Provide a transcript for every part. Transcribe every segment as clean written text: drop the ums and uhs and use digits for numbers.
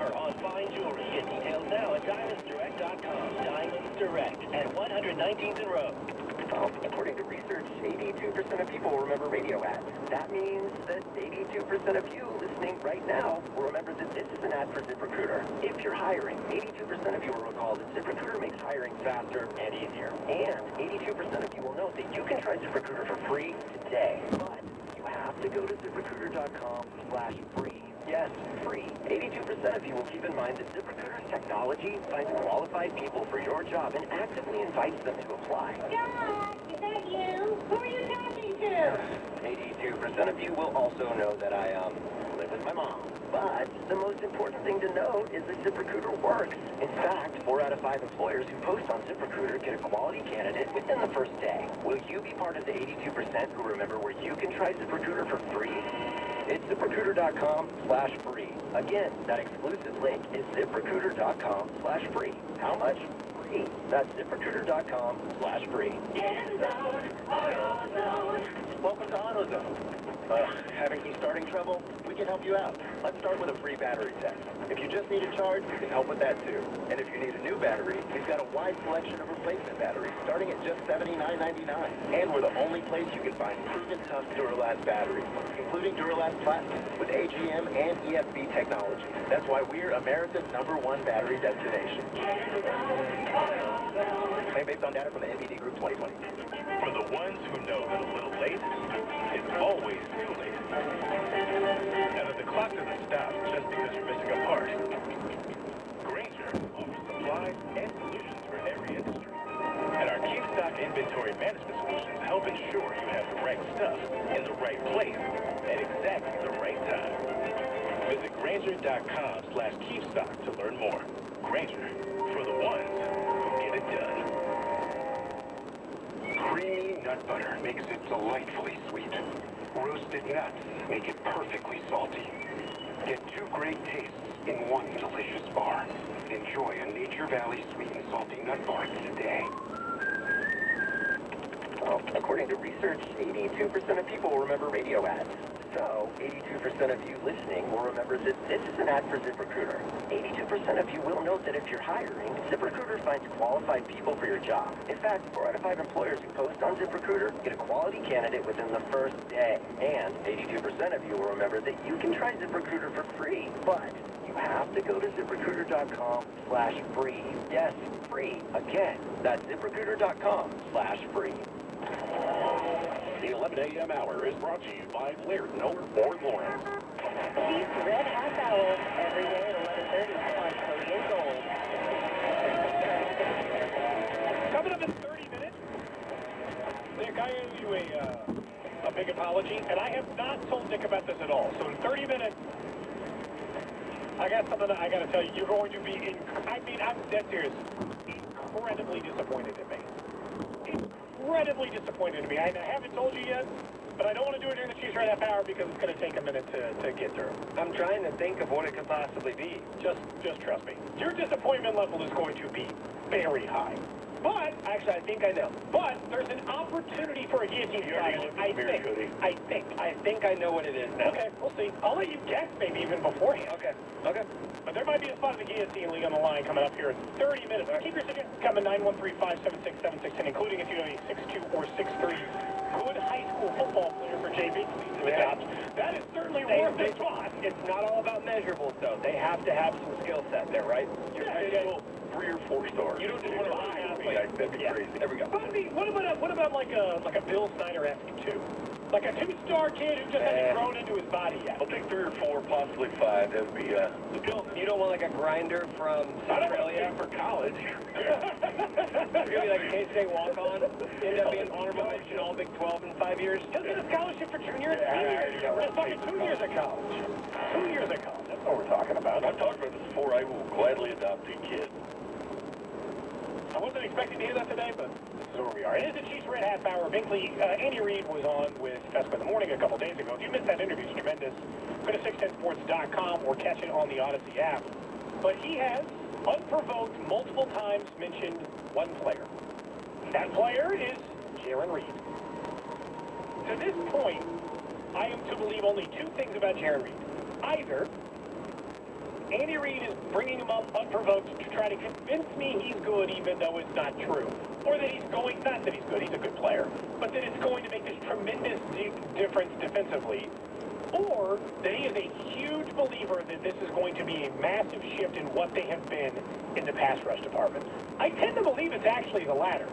offer on fine jewelry. Get details now at diamondsdirect.com. Diamonds Direct at 119th and Road. Well, according to research, 82% of people remember radio ads. That means that 82% of you listening right now will remember that this is an ad for ZipRecruiter. If you're hiring, 82% of you will recall that ZipRecruiter makes hiring faster and easier. And 82% of you will know that you can try ZipRecruiter for free today. But you have to go to ZipRecruiter.com/free. Yes, free. 82% of you will keep in mind that ZipRecruiter's technology finds qualified people for your job and actively invites them to apply. John, is that you? Who are you talking to? 82% of you will also know that I live with my mom. But the most important thing to note is that ZipRecruiter works. In fact, 4 out of 5 employers who post on ZipRecruiter get a quality candidate within the first day. Will you be part of the 82% who remember where you can try ZipRecruiter for free? It's ZipRecruiter.com/free. Again, that exclusive link is ZipRecruiter.com/free. How much? Free. That's ZipRecruiter.com/free. Welcome to AutoZone. Having some starting trouble? We can help you out. Let's start with a free battery test. If you just need a charge, we can help with that too. And if you need a new battery, we've got a wide selection of replacement batteries starting at just $79.99. And we're the only place you can find proven tough Duralast batteries, including Duralast Platinum with AGM and EFB technology. That's why we're America's #1 battery destination. Claim based on data from the NPD Group 2020. For the ones who know that a little late is always too late. And that the clock doesn't stop just because you're missing a part. Grainger offers supplies and solutions for every industry. And our Keep Stock inventory management solutions help ensure you have the right stuff in the right place at exactly the right time. Visit Grainger.com/keepstock to learn more. Grainger, for the ones who get it done. Creamy nut butter makes it delightfully sweet. Roasted nuts make it perfectly salty. Get 2 great tastes in one delicious bar. Enjoy a Nature Valley sweet and salty nut bar today. Well, according to research, 82% of people will remember radio ads. So, 82% of you listening will remember that this is an ad for ZipRecruiter. 82% of you will note that if you're hiring, ZipRecruiter finds qualified people for your job. In fact, 4 out of 5 employers who post on ZipRecruiter get a quality candidate within the first day. And 82% of you will remember that you can try ZipRecruiter for free. But you have to go to ZipRecruiter.com/free. Yes, free. Again, that's ZipRecruiter.com/free. The 11 a.m. hour is brought to you by Laird Noel or Lawrence. Keith Red Half Hour every day at 11:30 on Cody and Gold. Coming up in 30 minutes, Nick, I owe you a big apology, and I have not told Nick about this at all. So in 30 minutes, I got something that I got to tell you. You're going to be, I'm dead serious, incredibly disappointed in me. Incredibly disappointed in me. I haven't told you yet, but I don't want to do it during the Chiefs Red Half Hour because it's going to take a minute to get through. I'm trying to think of what it could possibly be. Just trust me. Your disappointment level is going to be very high. But, Actually, I think I know. but there's an opportunity for a guillotine style. I think I know what it is now. Okay, we'll see. I'll let you guess maybe even beforehand. Okay. But there might be a spot in the guillotine league on the line coming up here in 30 minutes. Keep your suggestions coming, 913-576-7610, including if you have a 6'2 or 6'3 good high school football player for JV. That is certainly worth a spot. It's not all about measurables, though. They have to have some skill set there, right? Yeah, 3 or 4 stars. You don't just want to buy athlete. That'd be crazy. There we go. But I mean, what about like a Bill Snyder-esque too? Like a 2-star kid who just hasn't grown into his body yet. I'll take 3 or 4, possibly 5. That would be You don't want like a grinder from Australia for college. It's gonna be like a K-State walk-on. End up being honorable mention all Big 12 in 5 years. He'll get a scholarship for junior and senior. We're just talking 2 years of college. 2 years of college. That's what we're talking about. I've talked about this before. I will gladly adopt a kid. I wasn't expecting to hear that today, but this is where we are. It is the Chiefs Red Half Hour. Binkley, Andy Reid was on with Fesco in the Morning a couple days ago. If you missed that interview, it's tremendous. Go to 610sports.com or catch it on the Odyssey app. But he has, unprovoked, multiple times mentioned one player. That player is Jaron Reed. To this point, I am to believe only 2 things about Jaron Reed. Either Andy Reid is bringing him up unprovoked to try to convince me he's good even though it's not true. Or that he's going, not that he's good, he's a good player, but that it's going to make this tremendous difference defensively. Or that he is a huge believer that this is going to be a massive shift in what they have been in the pass rush department. I tend to believe it's actually the latter.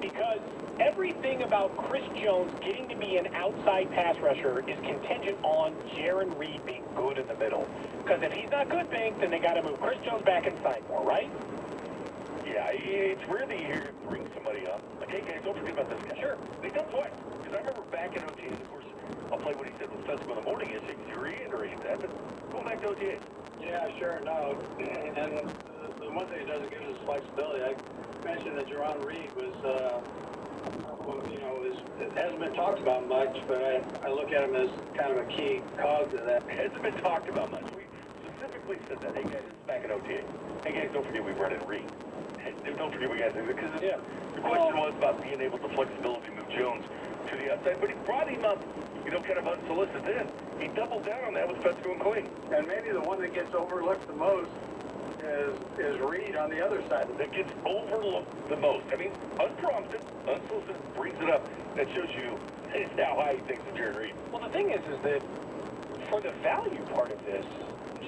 Because everything about Chris Jones getting to be an outside pass rusher is contingent on Jaron Reed being good in the middle. Because if he's not good, Bink, then they got to move Chris Jones back inside more, right? Yeah, it's rare that you hear him bring somebody up. Like, hey, guys, don't forget about this guy. Sure. He does what? Because I remember back in OTA, of course, I'll play what he said with Festival in the morning. You reiterated that, but go back to OTA. Yeah, sure, no. And the one thing it doesn't give us is flexibility. I mentioned that Jaron Reed was, it hasn't been talked about much, but I look at him as kind of a key cog to that. It hasn't been talked about much. We specifically said that. Hey, guys, this is back in OTA. Hey, guys, don't forget we brought in Reed. Hey, don't forget we got to do it, because the question was about being able to flexibility move Jones to the outside, but he brought him up, kind of unsolicited then. He doubled down on that with Fesco and Clean. And maybe the one that gets overlooked the most is Reed on the other side. That gets overlooked the most. I mean, unprompted, unsolicited, brings it up. That shows you how high he thinks of Jaron Reed. Well, the thing is that for the value part of this,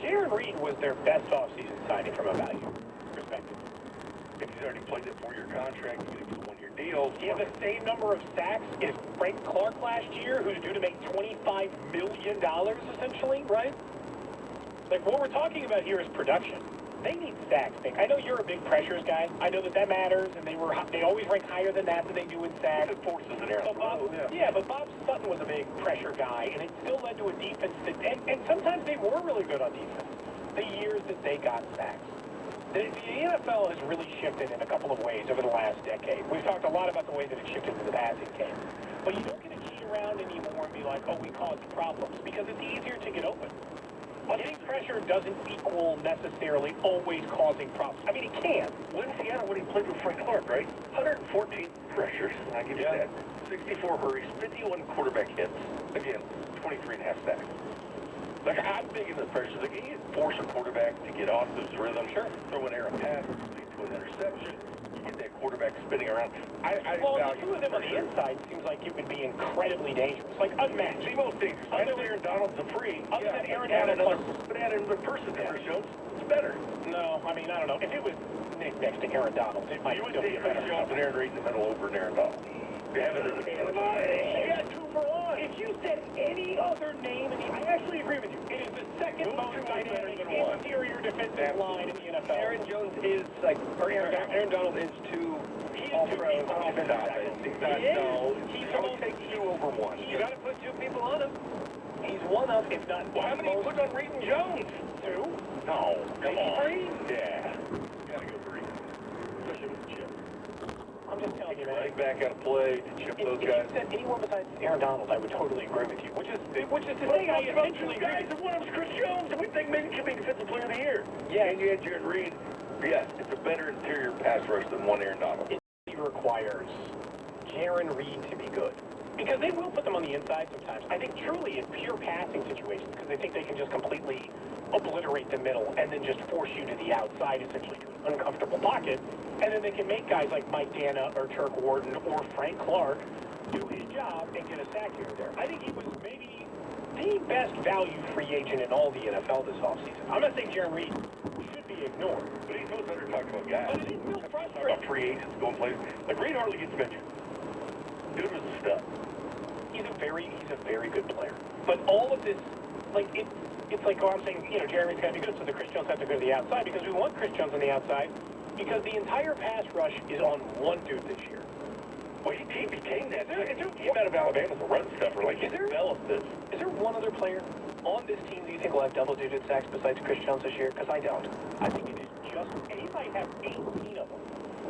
Jaron Reed was their best offseason signing from a value perspective. If he's already played that 4-year contract, he's going to get a 1-year deal. He had the same number of sacks as Frank Clark last year, who's due to make $25 million, essentially, right? Like, what we're talking about here is production. They need sacks, Nick. I know you're a big pressures guy. I know that matters, and they always rank higher than that they do in sacks. It forces an error. But Bob Sutton was a big pressure guy, and it still led to a defense that, and sometimes they were really good on defense, the years that they got sacks. The NFL has really shifted in a couple of ways over the last decade. We've talked a lot about the way that it shifted in the passing game. But you don't get to cheat around anymore and be like, oh, we caused problems, because it's easier to get open. Getting pressure doesn't equal necessarily always causing problems. I mean, it can. When he played with Frank Clark, right? 114 pressures, I'll give you that. 64 hurries, 51 quarterback hits. Again, 23.5 sacks. Like, I'm big into the pressures. Like, you force a quarterback to get off this rhythm. Sure. Throw an error pass, lead to an interception. You get that quarterback spinning around. Well, the two of them on the inside seems like it would be incredibly dangerous. Like, unmatched. The most dangerous. I know Aaron Donald's a free. Other than Aaron Donald, but add another person to Chris Jones. It's better. No, I mean, I don't know. If it was Nick next to Aaron Donald, it might still be a better Chris Jones and Aaron Reed in the middle over Aaron Donald. You have it as a You got 2 for 1. If you said any other name, I actually agree with you. It is the second most dynamic interior defensive line in the NFL. Aaron Jones is Aaron Donald is too. He's too He's only take 2 over 1. You got to put 2 people on him. He's one of, if not. Well, how many you put on Reed and Jones? 2? No. Come on. 3? Yeah. Gotta go for Reed. Especially with the chip. I'm just telling you, man. Running back out of play to chip those guys. If you said anyone besides Aaron Donald, I would totally agree with you. Which is the thing I essentially agree guys, and one of them's Chris Jones, and we think maybe he could be Defensive Player of the Year. Yeah. And you had Jaron Reed. Yes, it's a better interior pass rush than one Aaron Donald. It requires Jaron Reed to be good. Because they will put them on the inside sometimes. I think truly in pure passing situations, because they think they can just completely obliterate the middle and then just force you to the outside, essentially to an uncomfortable pocket. And then they can make guys like Mike Dana or Turk Warden or Frank Clark do his job and get a sack here or there. I think he was maybe the best value free agent in all the NFL this offseason. I'm not saying Jaron Reed should be ignored. But he's no better talking about guys. But it is real frustrating. About free agents going places. Like, Reed hardly gets mentioned. Dude was a stud. He's a very good player. But all of this, like, it's like, oh, I'm saying, Jeremy's got to be good, so the Chris Jones has to go to the outside, because we want Chris Jones on the outside, because the entire pass rush is on one dude this year. Well, he became that. He came out of Alabama as a run stuffer. Like, he developed this. Is there one other player on this team that you think will have double-digit sacks besides Chris Jones this year? Because I don't. I think it is just, and he might have 18 of them.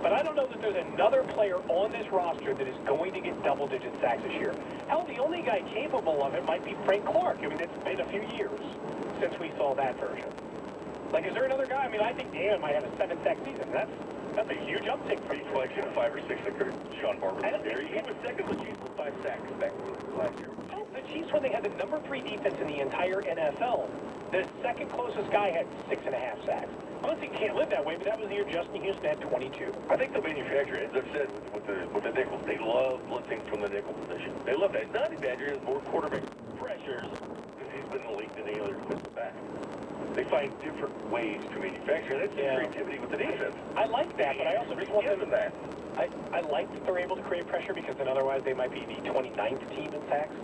But I don't know that there's another player on this roster that is going to get double-digit sacks this year. Hell, the only guy capable of it might be Frank Clark. I mean, it's been a few years since we saw that version. Like, is there another guy? I mean, I think Dan might have a 7-sack season. That's a huge uptick for you. Selection of 5 or 6 that Sean Barber was there. He was second with Chiefs with 5 sacks back last year. Oh, the Chiefs was when they had the number 3 defense in the entire NFL. The second closest guy had 6.5 sacks. Honestly, you can't live that way, but that was the year Justin Houston had 22. I think the manufacturer, as I've said with the nickels, they love blitzing from the nickel position. They love that. Not Badger has more quarterback pressures because he's been in the league than any other defensive back. They find different ways to manufacture. That's the creativity with the defense. I like that, but I also just want them that. I like that they're able to create pressure because then otherwise they might be the 29th team in sacks.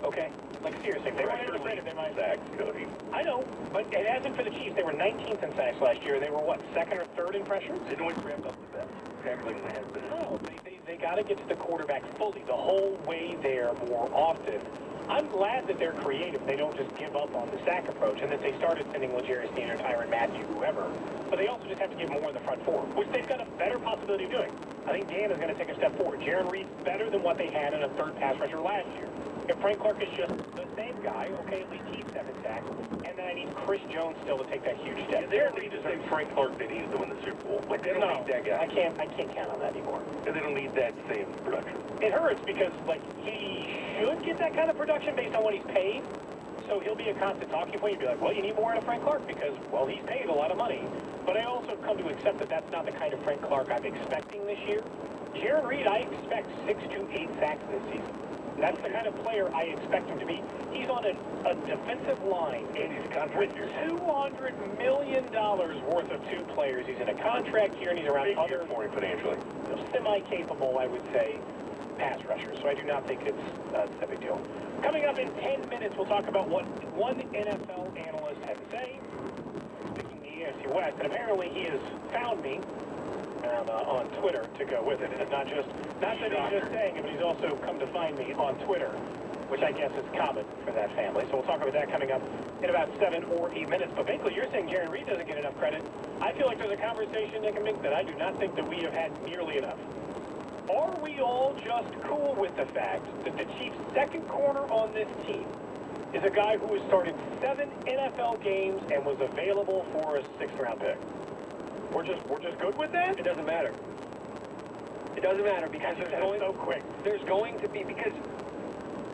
Okay? Like, seriously, if they weren't able to create it, they might... Sacks, Cody. I know, but it hasn't for the Chiefs. They were 19th in sacks last year. They were, what, 2nd or 3rd in pressures? They don't ramp up the best. Tackling has been. No, they got to get to the quarterback fully, the whole way there more often. I'm glad that they're creative. They don't just give up on the sack approach and that they started sending L'Jarius Sneed or Tyrann Mathieu, whoever. But they also just have to give more in the front four, which they've got a better possibility of doing. I think Dan is going to take a step forward. Jaron Reed's better than what they had in a third pass rusher last year. If Frank Clark is just the same guy, okay, at least he's 7 sacks. And then I need Chris Jones still to take that huge step. Yeah, they don't need the same Frank Clark that he's doing the Super Bowl. Like, they don't need that guy. I can't count on that anymore. And they don't need that same production. It hurts because, like, he should get that kind of production based on what he's paid. So he'll be a constant talking point. You'd be like, well, you need more out of Frank Clark because, well, he's paid a lot of money. But I also come to accept that that's not the kind of Frank Clark I'm expecting this year. Jaron Reed, I expect 6 to 8 sacks this season. That's the kind of player I expect him to be. He's on a defensive line And he's a contract with year. $200 million worth of 2 players. He's in a contract here, and he's around Big year other for him financially. semi-capable, I would say, pass rushers. So I do not think it's a big deal. Coming up in 10 minutes, we'll talk about what one NFL analyst had to say. Speaking of the AFC West, and apparently he has found me on Twitter to go with it. It's not that he's just saying it, but he's also come to find me on Twitter, which I guess is common for that family. So we'll talk about that coming up in about 7 or 8 minutes. But basically, you're saying Jaron Reed doesn't get enough credit. I feel like there's a conversation, Nick and Mink, that I do not think that we have had nearly enough. Are we all just cool with the fact that the Chiefs' second corner on this team is a guy who has started 7 NFL games and was available for a 6th-round pick? We're just good with that? It doesn't matter. It doesn't matter because It's going so quick. there's going to be, because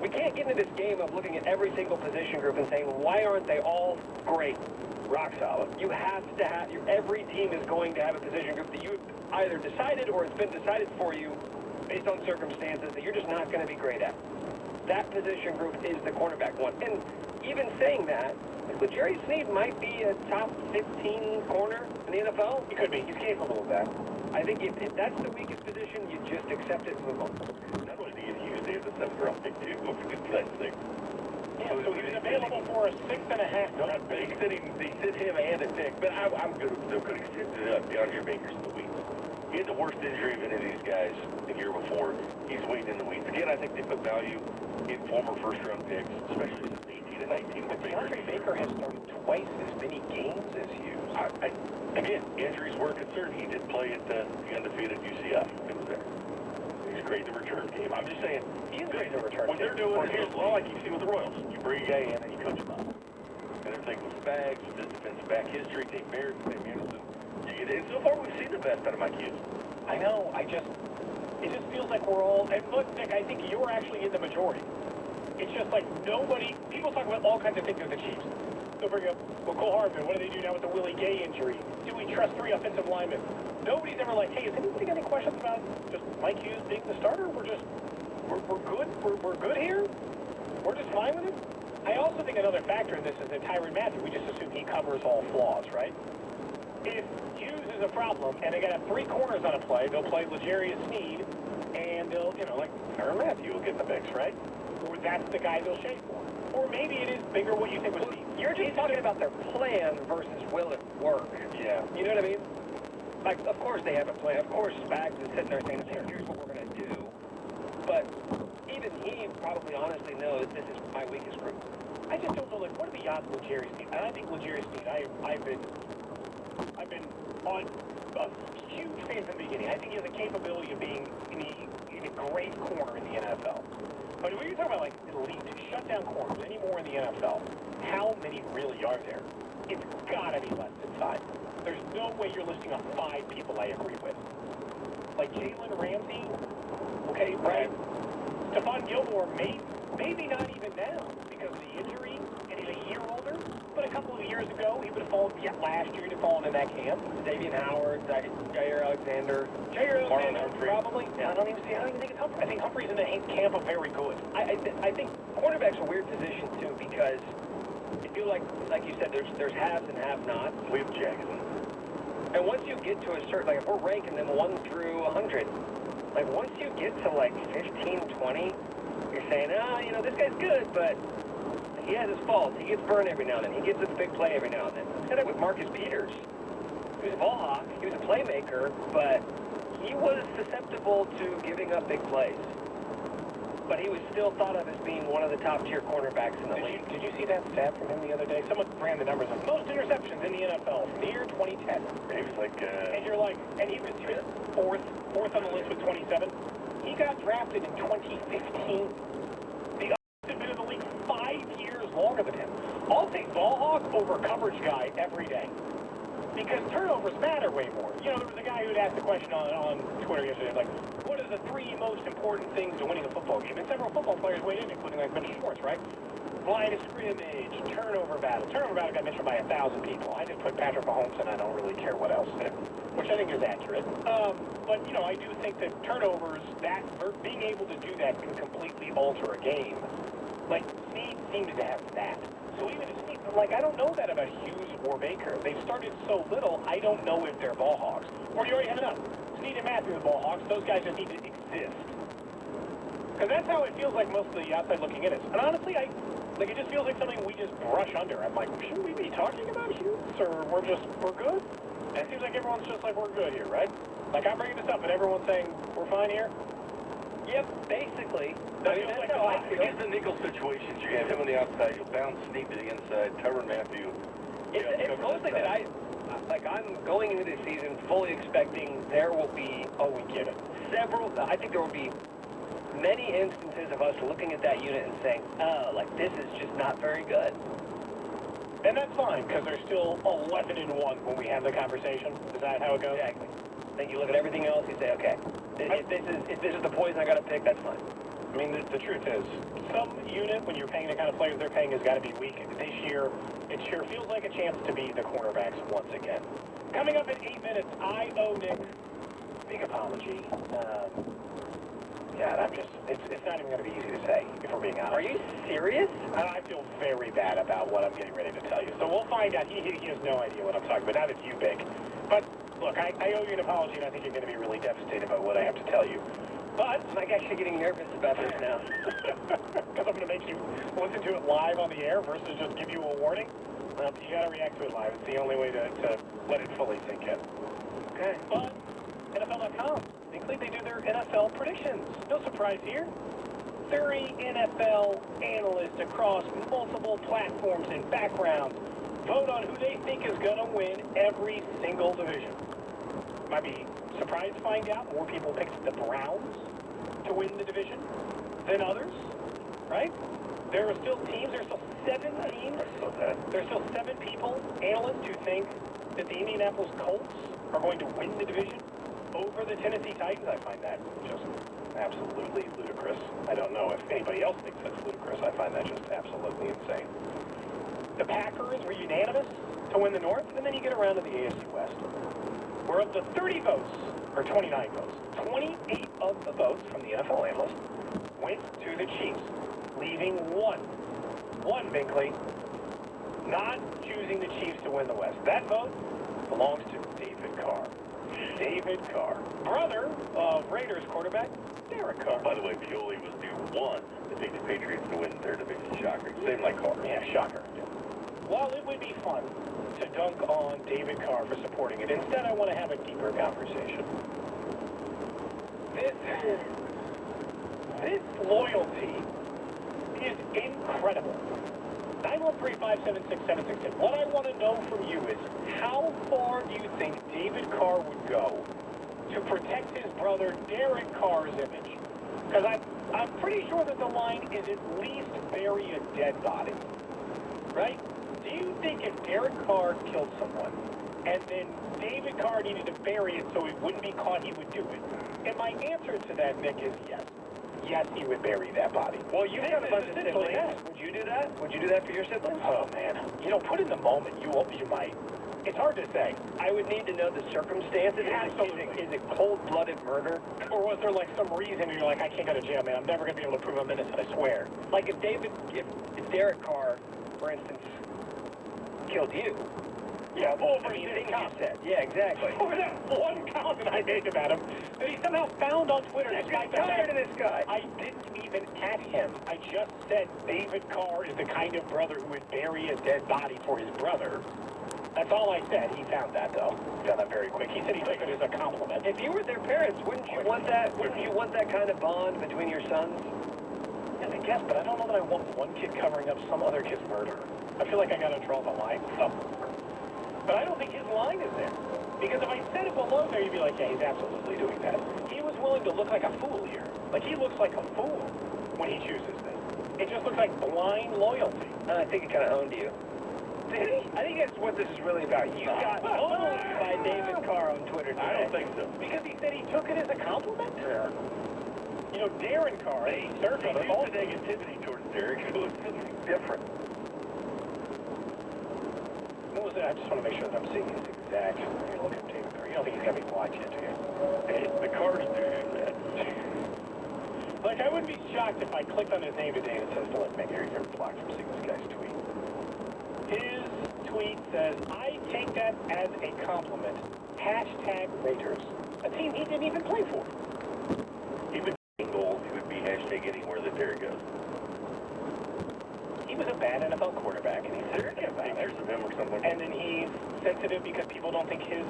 we can't get into this game of looking at every single position group and saying, why aren't they all great, rock solid? You have to have, every team is going to have a position group that you've either decided or it's been decided for you based on circumstances that you're just not going to be great at. That position group is the cornerback one. And even saying that, L'Jarius Sneed might be a top 15 corner in the NFL. He could be. He's capable of that. I think if that's the weakest position, you just accept it and move on. Not only did he use the 7th-round pick, too. What a good thing. Yeah, so he's available for a 6.5. No, they sent him and a pick, but I'm good. Still could have extended it up. DeAndre Baker's in the weeds. He had the worst injury of any of these guys the year before. He's waiting in the weeds. Again, I think they put value in former first-round picks, especially since 18 and 19. But DeAndre Baker has started twice as many games as you. Again, injuries were a concern. He did play at the undefeated UCF. It was there. He's great in the return game. I'm just saying, He is great in the return what they're game. doing is, well, like you see with the Royals. You bring a guy in and you coach him up. And they're taking with Spags, with his defensive back history, Dave Barrett, Sam Anderson. And so far, we've seen the best out of my kids. I know. It just feels like we're all. And look, Nick, I think you're actually in the majority. It's just like nobody. People talk about all kinds of things with the Chiefs. They'll bring up, well, Cole Hardman. What do they do now with the Willie Gay injury? Do we trust 3 offensive linemen? Nobody's ever like, hey, has anybody got any questions about just Mike Hughes being the starter? We're good. We're good here. We're just fine with it. I also think another factor in this is that Tyrann Mathieu. We just assume he covers all flaws, right? If Hughes is a problem and they got to have 3 corners on a play, they'll play L'Jarius Sneed, and they'll, like Tyrann Mathieu will get the mix, right? Or that's the guy they'll shake for. Or maybe it is bigger what you think was Sneed. You're just talking about their plan versus will it work. Yeah. You know what I mean? Like, of course they have a plan. Of course Spags is sitting there saying, here's what we're going to do. But even he probably honestly knows this is my weakest group. I just don't know, like, what are the odds of L'Jarius Sneed? And I think L'Jarius Sneed, I've been on a huge fan from the beginning. I think he has the capability of being in a great corner in the NFL. But when you're talking about, like, elite shutdown corners anymore in the NFL, how many really are there? It's got to be less than 5. There's no way you're listing off 5 people I agree with. Like Jalen Ramsey, okay, right? Stephon Gilmore, Maybe not even now, because of the injury, and he's a year older. But a couple of years ago, he would have fallen, last year he'd have fallen in that camp. Davian Howard, Jair Alexander. Jair Alexander, Humphrey. probably. Yeah. I don't even think it's Humphrey. I think Humphrey's in the camp of very good. I think cornerback's a weird position, too, because I feel like you said, there's haves and have-nots. We have Jackson. And once you get to a certain, like, if we're ranking them 1 through 100, like, once you get to, like, 15, 20, you're saying, this guy's good, but he has his faults. He gets burned every now and then. He gets a big play every now and then. I said it with Marcus Peters. He was a ball hawk. He was a playmaker, but he was susceptible to giving up big plays. But he was still thought of as being one of the top-tier cornerbacks in the league. Did you see that stat from him the other day? Someone ran the numbers of most interceptions in the NFL from the year 2010. He was like, And you're like, and he was fourth on the list with 27. He got drafted in 2015. The others had been in the league 5 years longer than him. I'll take ball hawk over coverage guy every day. Because turnovers matter way more. You know, there was a guy who'd asked the question on Twitter yesterday, like, what are the 3 most important things to winning a football game? And several football players weighed in, including like Mitchell Schwartz, right? Line of scrimmage, turnover battle. Turnover battle got mentioned by 1,000 people. I just put Patrick Mahomes and I don't really care what else did, which I think is accurate. But, I do think that turnovers, being able to do that can completely alter a game. Like, Snead seemed to have that. So even if Snead, I don't know that about Hughes or Baker. They've started so little, I don't know if they're ball hawks. Or you already have enough. Snead and Matthew are ball hawks. Those guys just need to exist. Because that's how it feels like most of the outside looking in is. And honestly, it just feels like something we just brush under. I'm like, shouldn't we be talking about Hughes? Or we're good? And it seems like everyone's just like, we're good here, right? Like, I'm bringing this up, and everyone's saying, we're fine here? Yep, basically. That's how I feel. Here's the nickel situations. You have him on the outside. You'll bounce Snead to the inside. Tyrann Mathieu. It's mostly that I'm going into this season fully expecting there will be, we get it. I think there will be many instances of us looking at that unit and saying, this is just not very good. And that's fine, because they're still 11-1 when we have the conversation. Is that how it goes? Exactly. Then you look at everything else, you say, okay, if this is the poison I got to pick, that's fine. I mean, the truth is, some unit, when you're paying the kind of players they're paying, has got to be weak. This year, it sure feels like a chance to be the cornerbacks once again. Coming up in 8 minutes, I owe Nick big apology. It's not even going to be easy to say, if we're being honest. Are you serious? I feel very bad about what I'm getting ready to tell you. So we'll find out. He has no idea what I'm talking about. Now that you big. But, look, I owe you an apology, and I think you're going to be really devastated about what I have to tell you. But I'm actually getting nervous about this now. Because I'm going to make you listen to it live on the air versus just give you a warning. Well, you got to react to it live. It's the only way to let it fully sink in. Okay. But NFL.com, they do their NFL predictions. No surprise here. 30 NFL analysts across multiple platforms and backgrounds vote on who they think is going to win every single division. Might be surprised to find out more people picked the Browns to win the division than others, right? There are still teams, there's still 7 teams, there's still 7 people, analysts, who think that the Indianapolis Colts are going to win the division over the Tennessee Titans. I find that just absolutely ludicrous. I don't know if anybody else thinks that's ludicrous. I find that just absolutely insane. The Packers were unanimous to win the North, and then you get around to the AFC West, where of the 30 votes, or 29 votes, 28 of the votes from the NFL analysts went to the Chiefs, leaving one, Binkley, not choosing the Chiefs to win the West. That vote belongs to David Carr. David Carr, brother of Raiders quarterback Derek Carr. By the way, Pioli was the one to take the Patriots to win their division. Shocker. Same like Carr. Yeah, shocker. While it would be fun to dunk on David Carr for supporting it, instead I want to have a deeper conversation. This loyalty is incredible. 913-576-7610. What I want to know from you is, how far do you think David Carr would go to protect his brother Derek Carr's image? Because I'm pretty sure that the line is at least bury a dead body, right? Do you think if Derek Carr killed someone, and then David Carr needed to bury it so it wouldn't be caught, he would do it? And my answer to that, Nick, is yes. yes, he would bury that body. Well, you've got a bunch of Essentially, siblings. yes. Would you do that? Would you do that for your siblings? Oh, man. You know, put in the moment, you might. It's hard to say. I would need to know the circumstances. Absolutely. Is it cold-blooded murder? Or was there, like, some reason you're like, I can't go to jail, man. I'm never going to be able to prove I'm innocent, I swear. Like if Derek Carr, for instance, killed you. Yeah, over I mean, his things you account. said. Yeah, exactly. Over that one comment I made about him that he somehow found on Twitter. I'm despite the tired fact of this guy. I didn't even at him. I just said David Carr is the kind of brother who would bury a dead body for his brother. That's all I said. He found that, though. Found that very quick. He said he took it as a compliment. If you were their parents, wouldn't you want that? Wouldn't you want that kind of bond between your sons? Yeah, I guess, but I don't know that I want one kid covering up some other kid's murder. I feel like I gotta draw the line somewhere. But I don't think his line is there. Because if I said it below there, you'd be like, yeah, he's absolutely doing that. He was willing to look like a fool here. Like, he looks like a fool when he chooses this. It just looks like blind loyalty. I think he kind of owned you. Did he? I think that's what this is really about. You got owned by David Carr on Twitter today. I don't think so. Because he said he took it as a compliment? Yeah. You know, Darren Carr, surfing, all the negativity towards Derek, it was something different. What was it? I just want to make sure that I'm seeing his exact. Here, look at David Carr. You don't think he's got me watch yet, do you? Hey, the Carrs do that. Like, I wouldn't be shocked if I clicked on his name today and it says, look, man, you're blocked from seeing this guy's tweet. His tweet says, I take that as a compliment. Hashtag Raiders. A team he didn't even play for. He would be gold. He would be hashtag anywhere that Derek goes. He was a bad NFL quarterback, and he's sensitive about it. There's some him or something. And then he's sensitive because people don't think his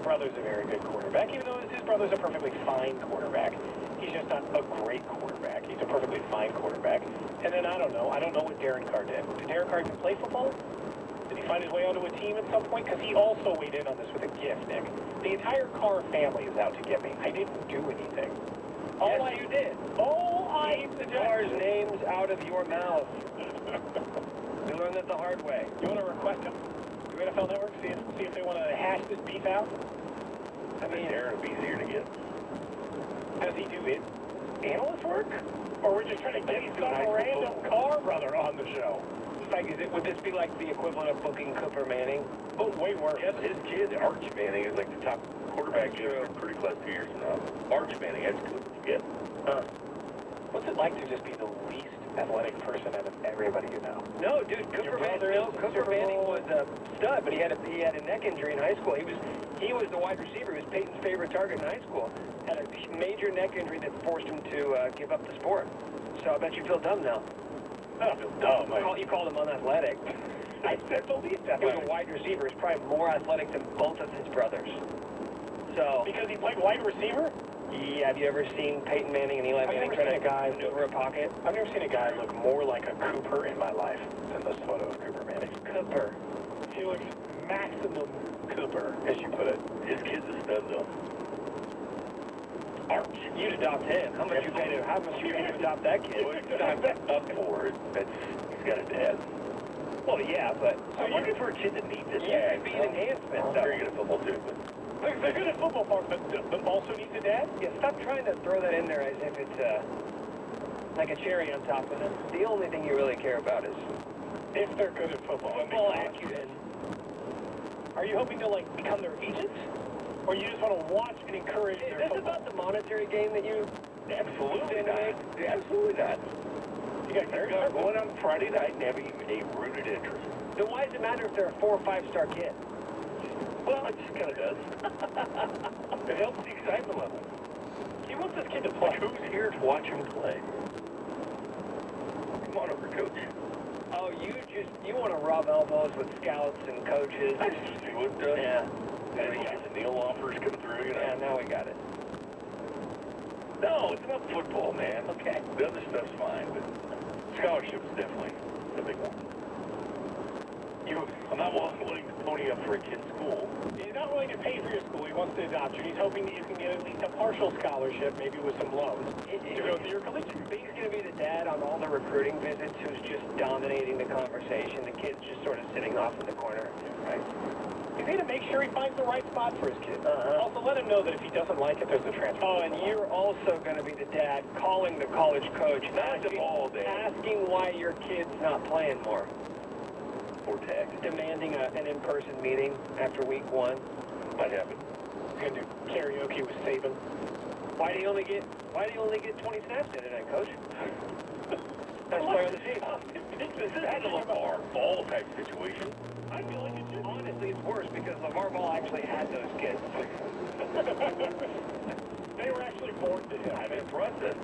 brother's a very good quarterback, even though his brother's a perfectly fine quarterback. He's just not a great quarterback. He's a perfectly fine quarterback. And then I don't know what Darren Carr did. Did Darren Carr even play football? Did he find his way onto a team at some point? Because he also weighed in on this with a gift, Nick. The entire Carr family is out to get me. I didn't do anything. Yes, you did. Keep the Carr's names out of your mouth. We learned that the hard way. You want to request him to NFL Network? See if they want to hash this beef out? I mean, Darren would be easier to get. Does he do it? Analyst work? Or we're just trying to get some random Carr brother on the show? Would this be like the equivalent of booking Cooper Manning? Oh, way worse. Yes, his kid, Arch Manning, is like the top quarterback in pretty class 2 years now. Arch Manning, that's good to get. What's it like to just be the least athletic person out of everybody you know? No, dude, Cooper Manning was a stud, but he had a neck injury in high school. He was the wide receiver. He was Peyton's favorite target in high school. Had a major neck injury that forced him to give up the sport. So I bet you feel dumb now. I don't feel dumb. You called him unathletic. I said the least athletic. He was a wide receiver. He's probably more athletic than both of his brothers. So because he played wide receiver? Yeah, have you ever seen Peyton Manning and Eli Manning try to guy over a pocket? I've never seen a guy look more like a Cooper in my life than this photo of Cooper Manning. Cooper. He looks maximum Cooper, as you put it. His kid's a stud, though. Arch. You'd adopt him. How much you pay to adopt that kid? I'm up for it. He's got a dad. Well, yeah, but I'm looking for a kid that needs it. Yeah, it'd be an enhancement. I'm very good at football, too, but... They're good at football, but also needs a dad? Yeah, stop trying to throw that in there as if it's like a cherry on top of it. The only thing you really care about is if they're good at football. Football acumen. Are you hoping to, like, become their agents? Or you just want to watch and encourage their Is this football? about the monetary game that you... Absolutely not. Absolutely not. You got Gary going on Friday night and having a rooted interest. Then why does it matter if they're a 4- or 5-star kid? Well, it just kind of does. It helps the excitement level. He wants this kid to play. Like, who's here to watch him play? Come on over, coach. Oh, you want to rub elbows with scouts and coaches. I just do it. Yeah. And you got the Neil offers come through, you know. Yeah, now we got it. No, it's about football, man. Okay. The other stuff's fine, but scholarship is definitely the big one. I'm not willing to pony up for a kid's school. He's not willing to pay for your school. He wants to adopt you. He's hoping that you can get at least a partial scholarship, maybe with some loans, to go through your collegiate. He's going to be the dad on all the recruiting visits who's just dominating the conversation. The kid's just sort of sitting off in the corner, right? You need to make sure he finds the right spot for his kid. Also, let him know that if he doesn't like it, there's a transfer. Oh, and you're also going to be the dad calling the college coach, asking why your kid's not playing more. Or text. Demanding an in-person meeting after week 1. Might happen. He's going to do karaoke with Saban. Why do you only get 20 snaps in tonight, coach? Best player on the team. This is kind of a LeVar Ball type situation. I feel like it should. Honestly, it's worse because LeVar Ball actually had those kids. They were actually born to him. I'm impressed.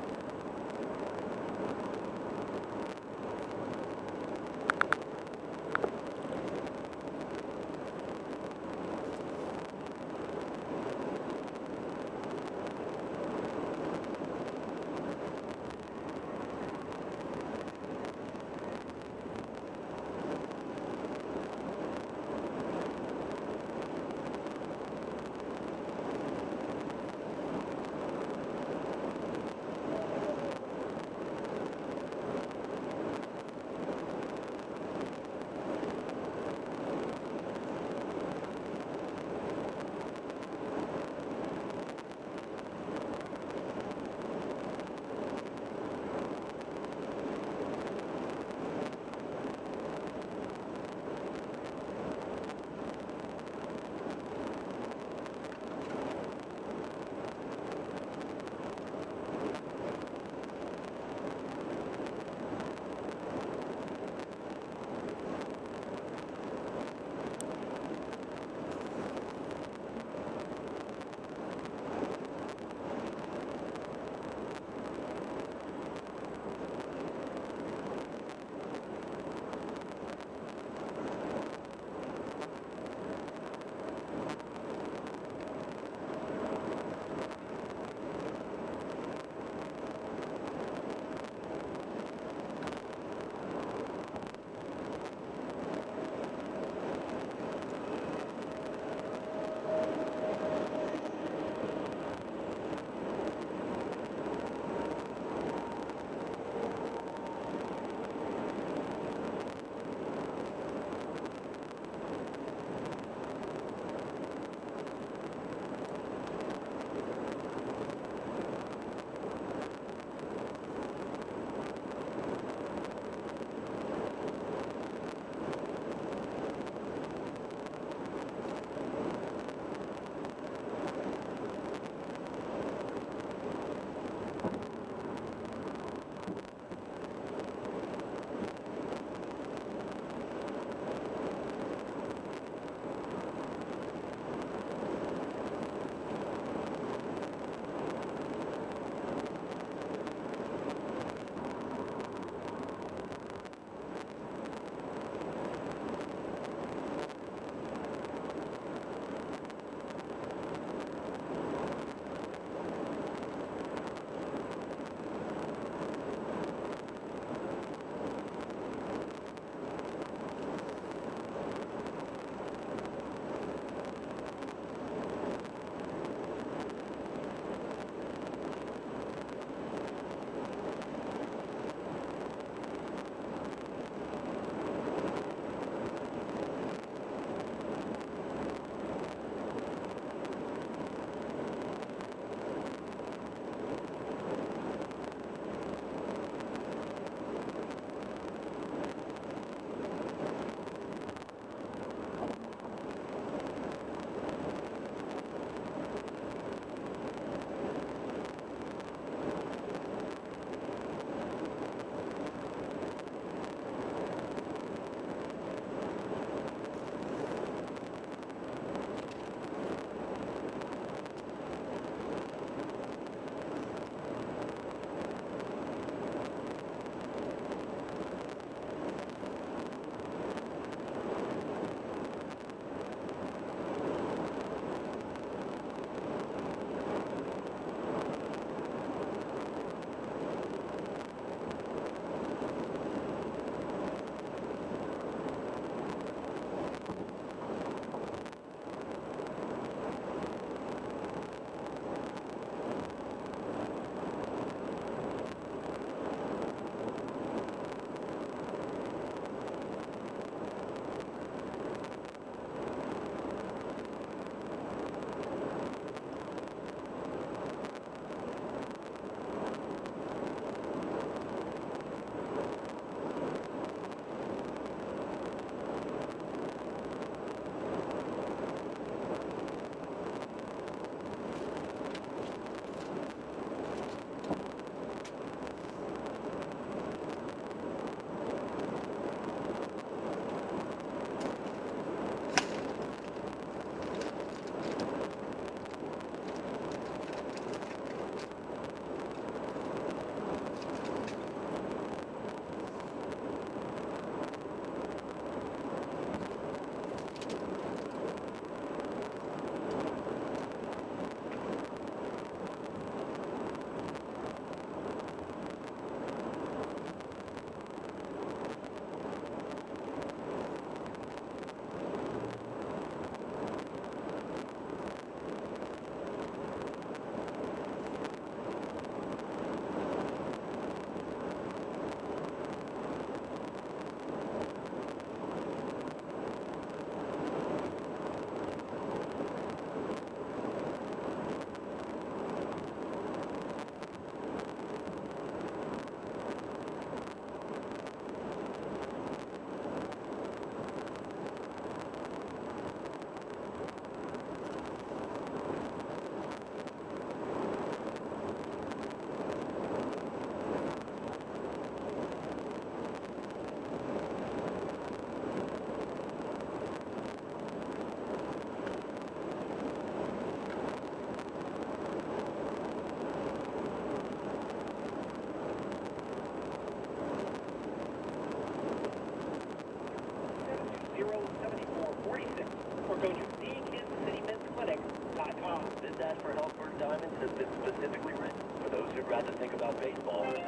Diamonds has been specifically written for those who'd rather think about baseball. An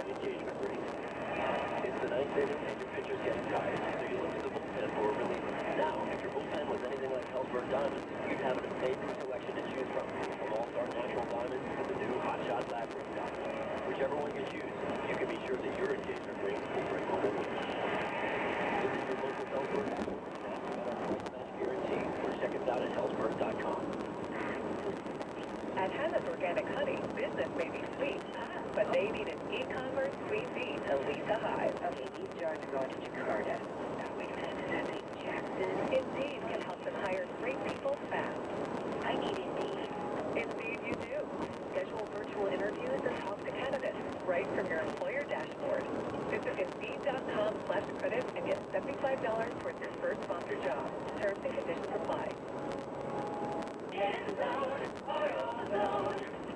engagement ring. It's the night that your pitcher's getting tired, so you look to the bullpen for a reliever. Now, if your bullpen was anything like Hellsberg Diamonds, you'd have an amazing selection to choose from All-Star Natural Diamonds to the new Hot Shot Lab Ring Diamonds. Whichever one you choose, you can be sure that your engagement ring will bring home a win. Visit your local Hellsberg store and ask about our price match guarantee, or check us out at hellsberg.com. At Hannah's Organic Honey, business may be sweet, but they need an e-commerce sweet bee to lead the hive. Okay, these jars are going to Jakarta. Now, wait a minute, is that in Jackson? Indeed can help them hire great people fast. I need Indeed. Indeed you do. Schedule virtual interviews and talk to candidates right from your employer dashboard. Visit Indeed.com/credit and get $75 towards your first sponsored job. Terms and conditions apply.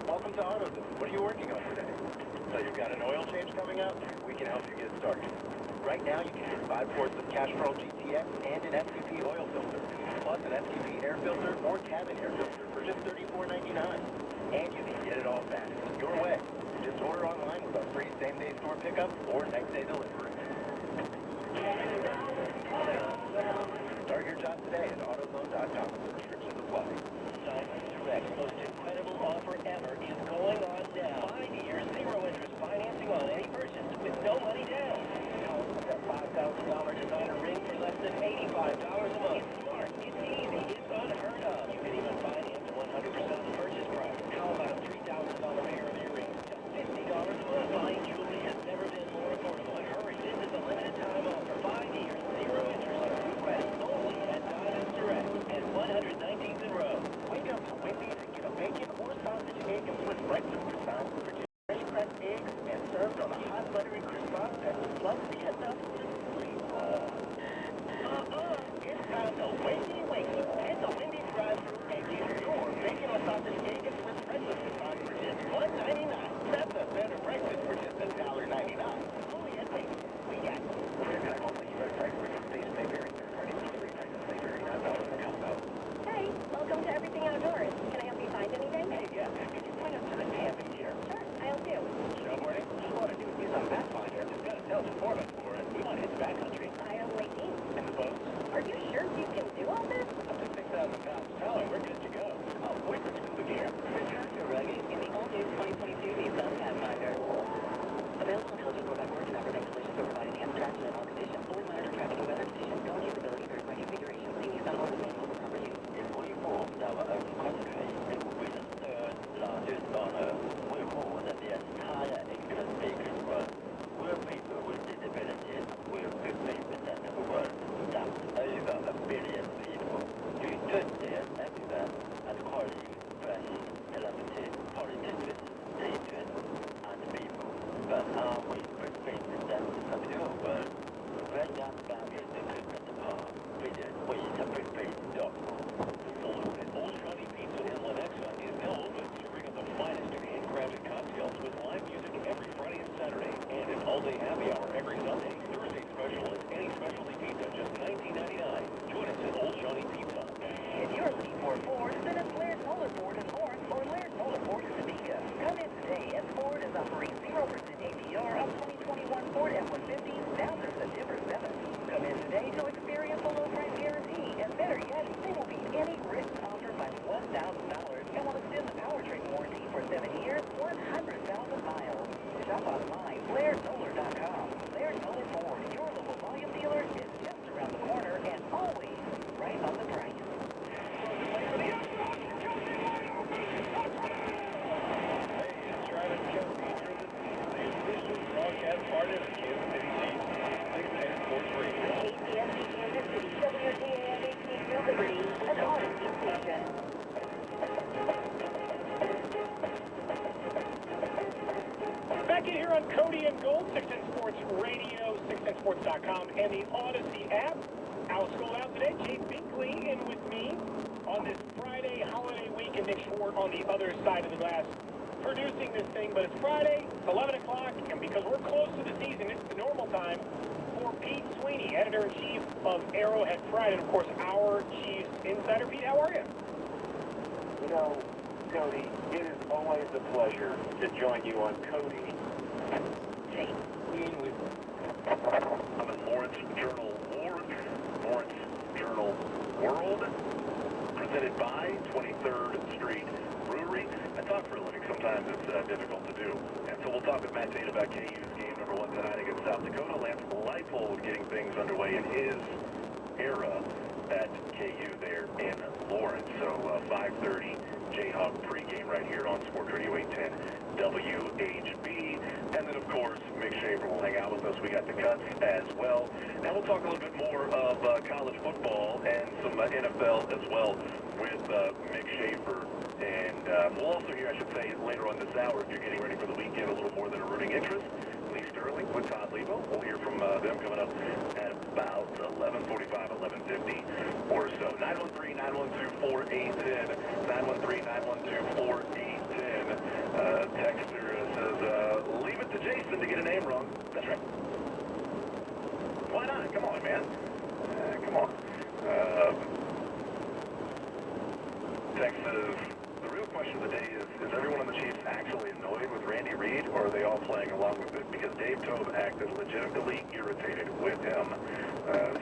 Welcome to AutoZone. What are you working on today? So you've got an oil change coming up? We can help you get started. Right now, you can get 5 quarts of Castrol GTX and an FTP oil filter, plus an FTP air filter or cabin air filter for just $34.99. And you can get it all fast, your way. Just order online with our free same-day store pickup or next-day delivery. Start your job today at AutoZone.com. Restrictions apply. Diamond Direct's most incredible offer ever is going on now. 5 years, 0 interest financing on any purchase with no money down. That $5,000 designer ring for less than $85 a month. It's smart, it's easy, it's unheard of. You can even finance 100% of the purchase price. How about a $3,000 pair of earrings? Just $50 a month. Buying jewelry has never been more affordable. And hurry, this is a limited time offer. 5 years, 0 interest, approved credit. Only at Diamond Direct and 119th and Road. Wake up to Wendy's and get a bacon or sausage, egg, and Swiss breakfast croissant for just fresh pressed eggs and served on a hot buttery croissant that floods the enough to sleep on. It's time to Wendy Wakey. Hit the Wendy's drive-thru and get your bacon or sausage, egg, and Swiss breakfast croissant for just $1.99. That's a better breakfast for just $1.99. Only at Wendy's. We got it. We're going to go for U.S. price for your space may vary. Third-party delivery prices may vary. $9 per combo. Hey, welcome to Everything Outdoors. Can I help you find anything? Hey, yeah, could you point us to the camping gear? Sure, I help you. Snowboarding? Just want to do is on Pathfinder. It's got a self-performance for it. We want to hit the backcountry. I am waiting. And the boats? Are you sure you can do all this? Up to 6,000 pounds towing, we're good to go. Where's the scuba gear? Return to rugging in the all-new 2022 Nissan Pathfinder. Available intelligent road backwards and upper installations will provide enhanced traction in all conditions. Fully monitor traffic and weather conditions. Go and usability, third-party configuration. See Nissan Motor manual for proper use. In 44, our own country, it will be the third largest on Earth. We're more than the entire Interstate run. We're people with disabilities. We're 50% of the world. That's over 1 billion people. You don't see us everywhere. And quality, fresh, telepathy, politics, dangerous, and people. But are we 50% of your world? Right now, that is the equipment apart. Visit waytoprepare.com. Old Johnny Pizza in Lenexa is now open, serving up the finest in handcrafted cocktails with live music every Friday and Saturday, and an all-day happy hour every Sunday. Thursday special is any specialty pizza, just $19.99. Join us at Old Johnny Pizza. If you're looking for a Ford, then it's Laird Motor Ford in Lawrence or Laird Motor Ford in Topeka. Come in today as Ford is offering 0% APR on 2021 Ford F-150s now through September 7th. Come in today to experience a low price guarantee, and better yet, they will beat any written offer by $1,000 and will extend the powertrain warranty for 7 years, 100,000 miles. Shop online, LairdSolar.com. Laird Motor Ford, your local volume dealer, is just around the corner and always right on the price. Broadcast partner of Kansas City Chiefs, 610 Sports Radio. KCSC Kansas City, WTAN 18 Liberty, an R&D station. Back in here on Cody and Gold, 610 Sports Radio, 610sports.com, and the Odyssey app. Out school out today, Jay Binkley in with me on this Friday holiday week, and Nick Schwartz on the other side of the glass producing this thing. But it's Friday, it's 11 o'clock, and because we're close to the season, it's the normal time for Pete Sweeney, editor-in-chief of Arrowhead Pride, and of course our Chiefs insider. Pete, how are you? You know, Cody. It is always a pleasure to join you on Cody. I'm in Lawrence Journal World, presented by 23rd Street Brewery. I talk for a living. Sometimes it's difficult to do. And so we'll talk with Matt Tate about KU's game number 1 tonight against South Dakota. Lance Leipold getting things underway in his era at KU there in Lawrence. So 5:30 Jayhawk pregame right here on Sports Radio 810 WHB. And then, of course, Mick Schaefer will hang out with us. We got the cuts as well. Now we'll talk a little bit more of college football and some NFL as well with Mick Schaefer. And we'll also hear, I should say, later on this hour, if you're getting ready for the weekend, a little more than a rooting interest. Lee Sterling with Todd Lebo. We'll hear from them coming up at about 11:45, 11:50 or so. 913-912-4810. 913-912-4810. Texter says, leave it to Jason to get a name wrong. That's right. Why not? Come on, man. Come on. Text says, the real question of the day is everyone on the Chiefs actually annoyed with Randy Reid, or are they all playing along with it? Because Dave Tobe acted legitimately irritated with him.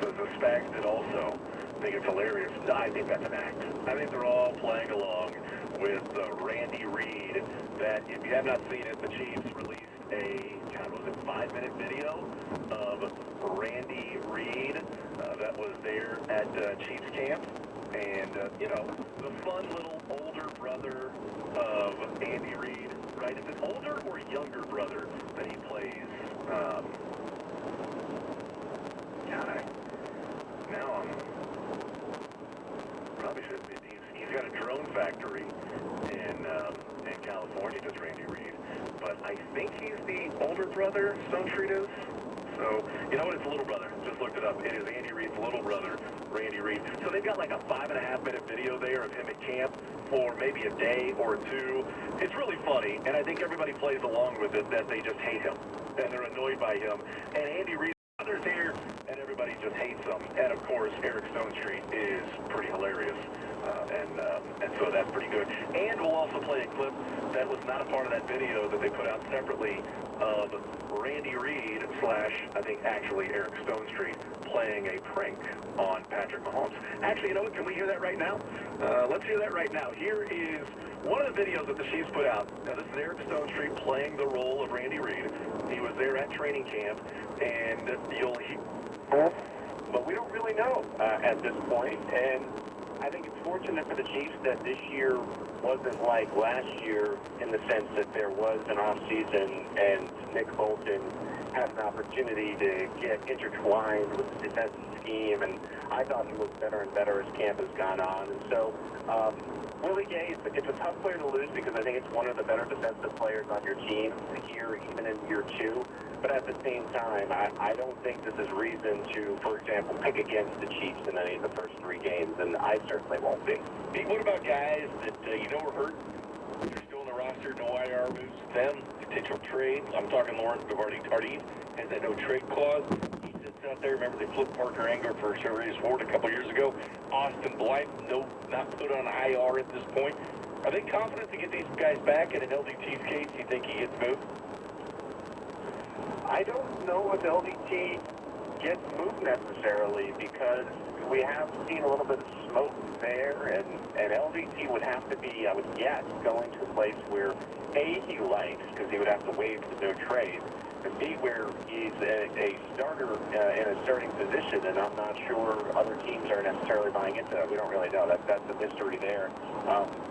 Says the Spags did also think it's hilarious. No, I think that's an act. I think they're all playing along with Randy Reid. That, if you have not seen it, the Chiefs released a, God, was it 5-minute video of Randy Reid that was there at Chiefs camp. And, you know, the fun little older brother of Andy Reid, right? Is it older or younger brother that he plays? God, now I'm probably should admit he's got a drone factory in California, does Randy Reid. But I think he's the older brother, Stone Street is. So, you know what? It's a little brother. Just looked it up. It is Andy Reid's little brother, Randy Reid. So they've got like a 5.5-minute video there of him at camp for maybe a day or two. It's really funny, and I think everybody plays along with it, that they just hate him, and they're annoyed by him. And Andy Reid's brother's here, and everybody just hates him. And, of course, Eric Stone Street is pretty hilarious. And so that's pretty good. And we'll also play a clip that was not a part of that video that they put out separately of Randy Reid / I think actually Eric Stone Street playing a prank on Patrick Mahomes. Actually, you know what? Can we hear that right now? Let's hear that right now. Here is one of the videos that the Chiefs put out. Now, this is Eric Stone Street playing the role of Randy Reid. He was there at training camp, and you'll hear... But we don't really know at this point, and I think it's fortunate for the Chiefs that this year wasn't like last year in the sense that there was an off-season and Nick Bolton had an opportunity to get intertwined with the defensive scheme, and I thought he looked better and better as camp has gone on. And so Willie Gay, it's a tough player to lose because I think it's one of the better defensive players on your team here, even in year 2. But at the same time, I don't think this is reason to, for example, pick against the Chiefs in any of the first 3 games, and I certainly won't be. Pete, what about guys that you know are hurt? They're still in the roster, no IR moves to them, potential trades. I'm talking Lawrence Tardif has that no trade clause. He sits out there. Remember they flipped Parker Angler for Chevrolet Ford a couple years ago. Austin Blythe, not put on IR at this point. Are they confident to get these guys back in an LDT's case? Do you think he gets moved? I don't know if LDT gets moved necessarily because we have seen a little bit of smoke there, and LDT would have to be, I would guess, going to a place where A, he likes, because he would have to waive the no trade, and B, where he's a starter in a starting position, and I'm not sure other teams are necessarily buying into that. We don't really know. That's a mystery there.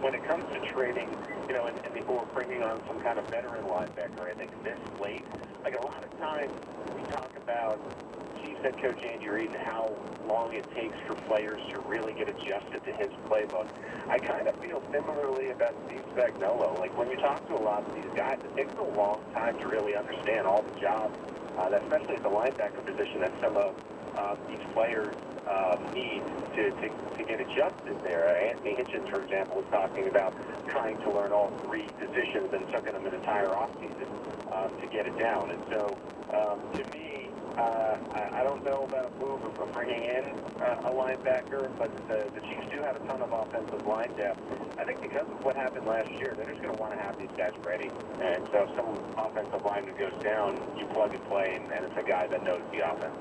When it comes to trading, you know, and before bringing on some kind of veteran linebacker, I think this late, like a lot of times we talk about Chiefs head coach Andy Reid and how long it takes for players to really get adjusted to his playbook. I kind of feel similarly about Steve Spagnuolo. Like when you talk to a lot of these guys, it takes a long time to really understand all the jobs, especially at the linebacker position, that some of these players need to get adjusted there. Anthony Hitchens, for example, was talking about trying to learn all 3 positions and took him an entire offseason to get it down. And so, to me, I don't know about a move of bringing in a linebacker, but the Chiefs do have a ton of offensive line depth. I think because of what happened last year, they're just going to want to have these guys ready. And so if some offensive lineman goes down, you plug and play, and it's a guy that knows the offense.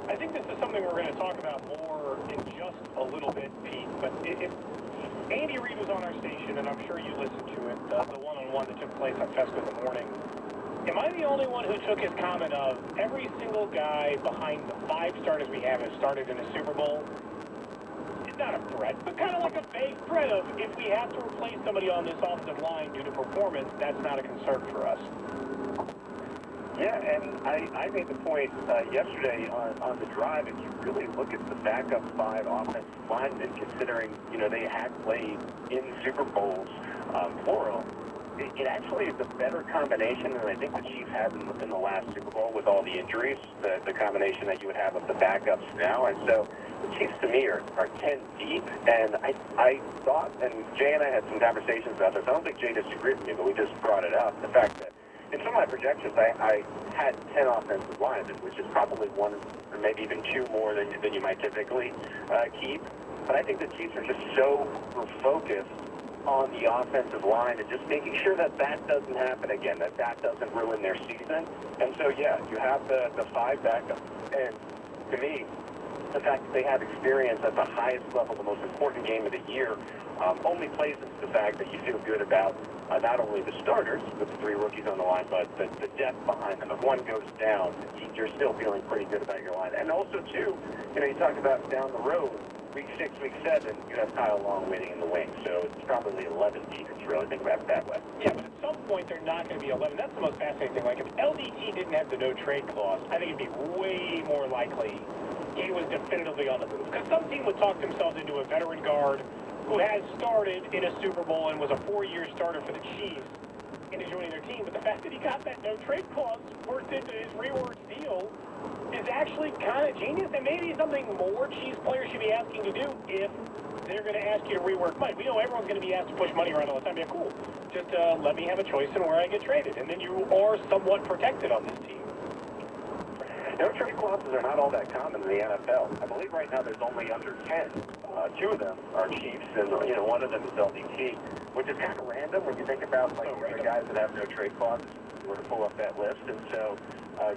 I think this is something we're going to talk about more in just a little bit, Pete, but if Andy Reid was on our station, and I'm sure you listened to it, the one-on-one that took place on Fesco in the morning. Am I the only one who took his comment of every single guy behind the 5 starters we have has started in a Super Bowl? It's not a threat, but kind of like a vague threat of if we have to replace somebody on this offensive line due to performance, that's not a concern for us. Yeah, and I made the point yesterday on the drive, if you really look at the backup 5 offensive linemen, considering, you know, they had played in Super Bowls, plural, it actually is a better combination than I think the Chiefs had in the last Super Bowl with all the injuries, the combination that you would have of the backups now. And so the Chiefs, to me, are 10 deep. And I thought, and Jay and I had some conversations about this, I don't think Jay disagreed with me, but we just brought it up, the fact that in some of my projections, I had 10 offensive linemen, which is probably 1 or maybe even 2 more than you might typically keep. But I think the Chiefs are just so focused on the offensive line and just making sure that doesn't happen again, that doesn't ruin their season. And so, yeah, you have the 5 backups. And to me, the fact that they have experience at the highest level, the most important game of the year, only plays into the fact that you feel good about not only the starters with the 3 rookies on the line, but the depth behind them. If one goes down, you're still feeling pretty good about your line. And also, too, you know, you talk about down the road, week 6, week 7, you have Kyle Long waiting in the wing. So it's probably 11 deep if you really think about it that way. Yeah, but at some point they're not going to be 11. That's the most fascinating thing. Like, if LDT didn't have the no-trade clause, I think it'd be way more likely he was definitively on the move. Because some team would talk themselves into a veteran guard who has started in a Super Bowl and was a 4-year starter for the Chiefs into joining their team. But the fact that he got that no-trade clause worked into his reworked deal is actually kind of genius, and maybe something more Chiefs players should be asking to do if they're going to ask you to rework money. We know everyone's going to be asked to push money around all the time. Yeah, cool. Just let me have a choice in where I get traded, and then you are somewhat protected on this team. No-trade clauses are not all that common in the NFL. I believe right now there's only under 10. 2 of them are Chiefs, and you know, 1 of them is LDT, which is kind of random when you think about like the guys that have no-trade clauses were to pull up that list. And so,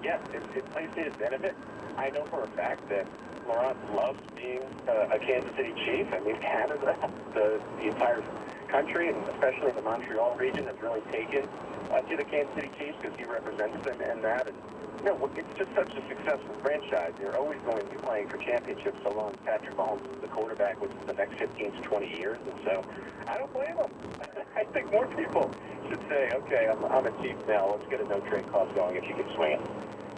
yeah, it plays to his benefit. I know for a fact that Laurent loves being a Kansas City Chief. I mean, Canada, the entire country, and especially the Montreal region, has really taken to the Kansas City Chiefs because he represents them in that. And, you know, it's just such a successful franchise. You're always going to be playing for championships so long as Patrick Mahomes is the quarterback, which is the next 15 to 20 years. And so I don't blame him. I think more people should say, okay, I'm a Chief now. Let's get a no-trade clause going if you can swing it.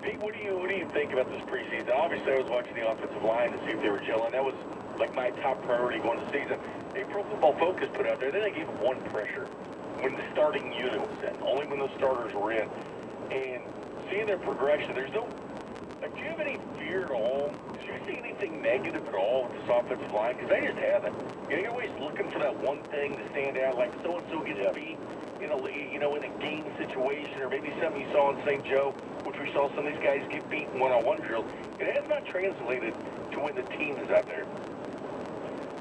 Pete, what do you think about this preseason? Obviously, I was watching the offensive line to see if they were gelling. That was like my top priority going into the season. A Pro Football Focus put out there. Then they gave 1 pressure when the starting unit was in, only when the starters were in. And seeing their progression, there's no, like, do you have any fear at all? Did you see anything negative at all with this offensive line? Because they just haven't. You know, you're always looking for that one thing to stand out, like so-and-so gets beat in a, you know, in a game situation, or maybe something you saw in St. Joe, which we saw some of these guys get beat in one-on-one drills. It has not translated to when the team is out there.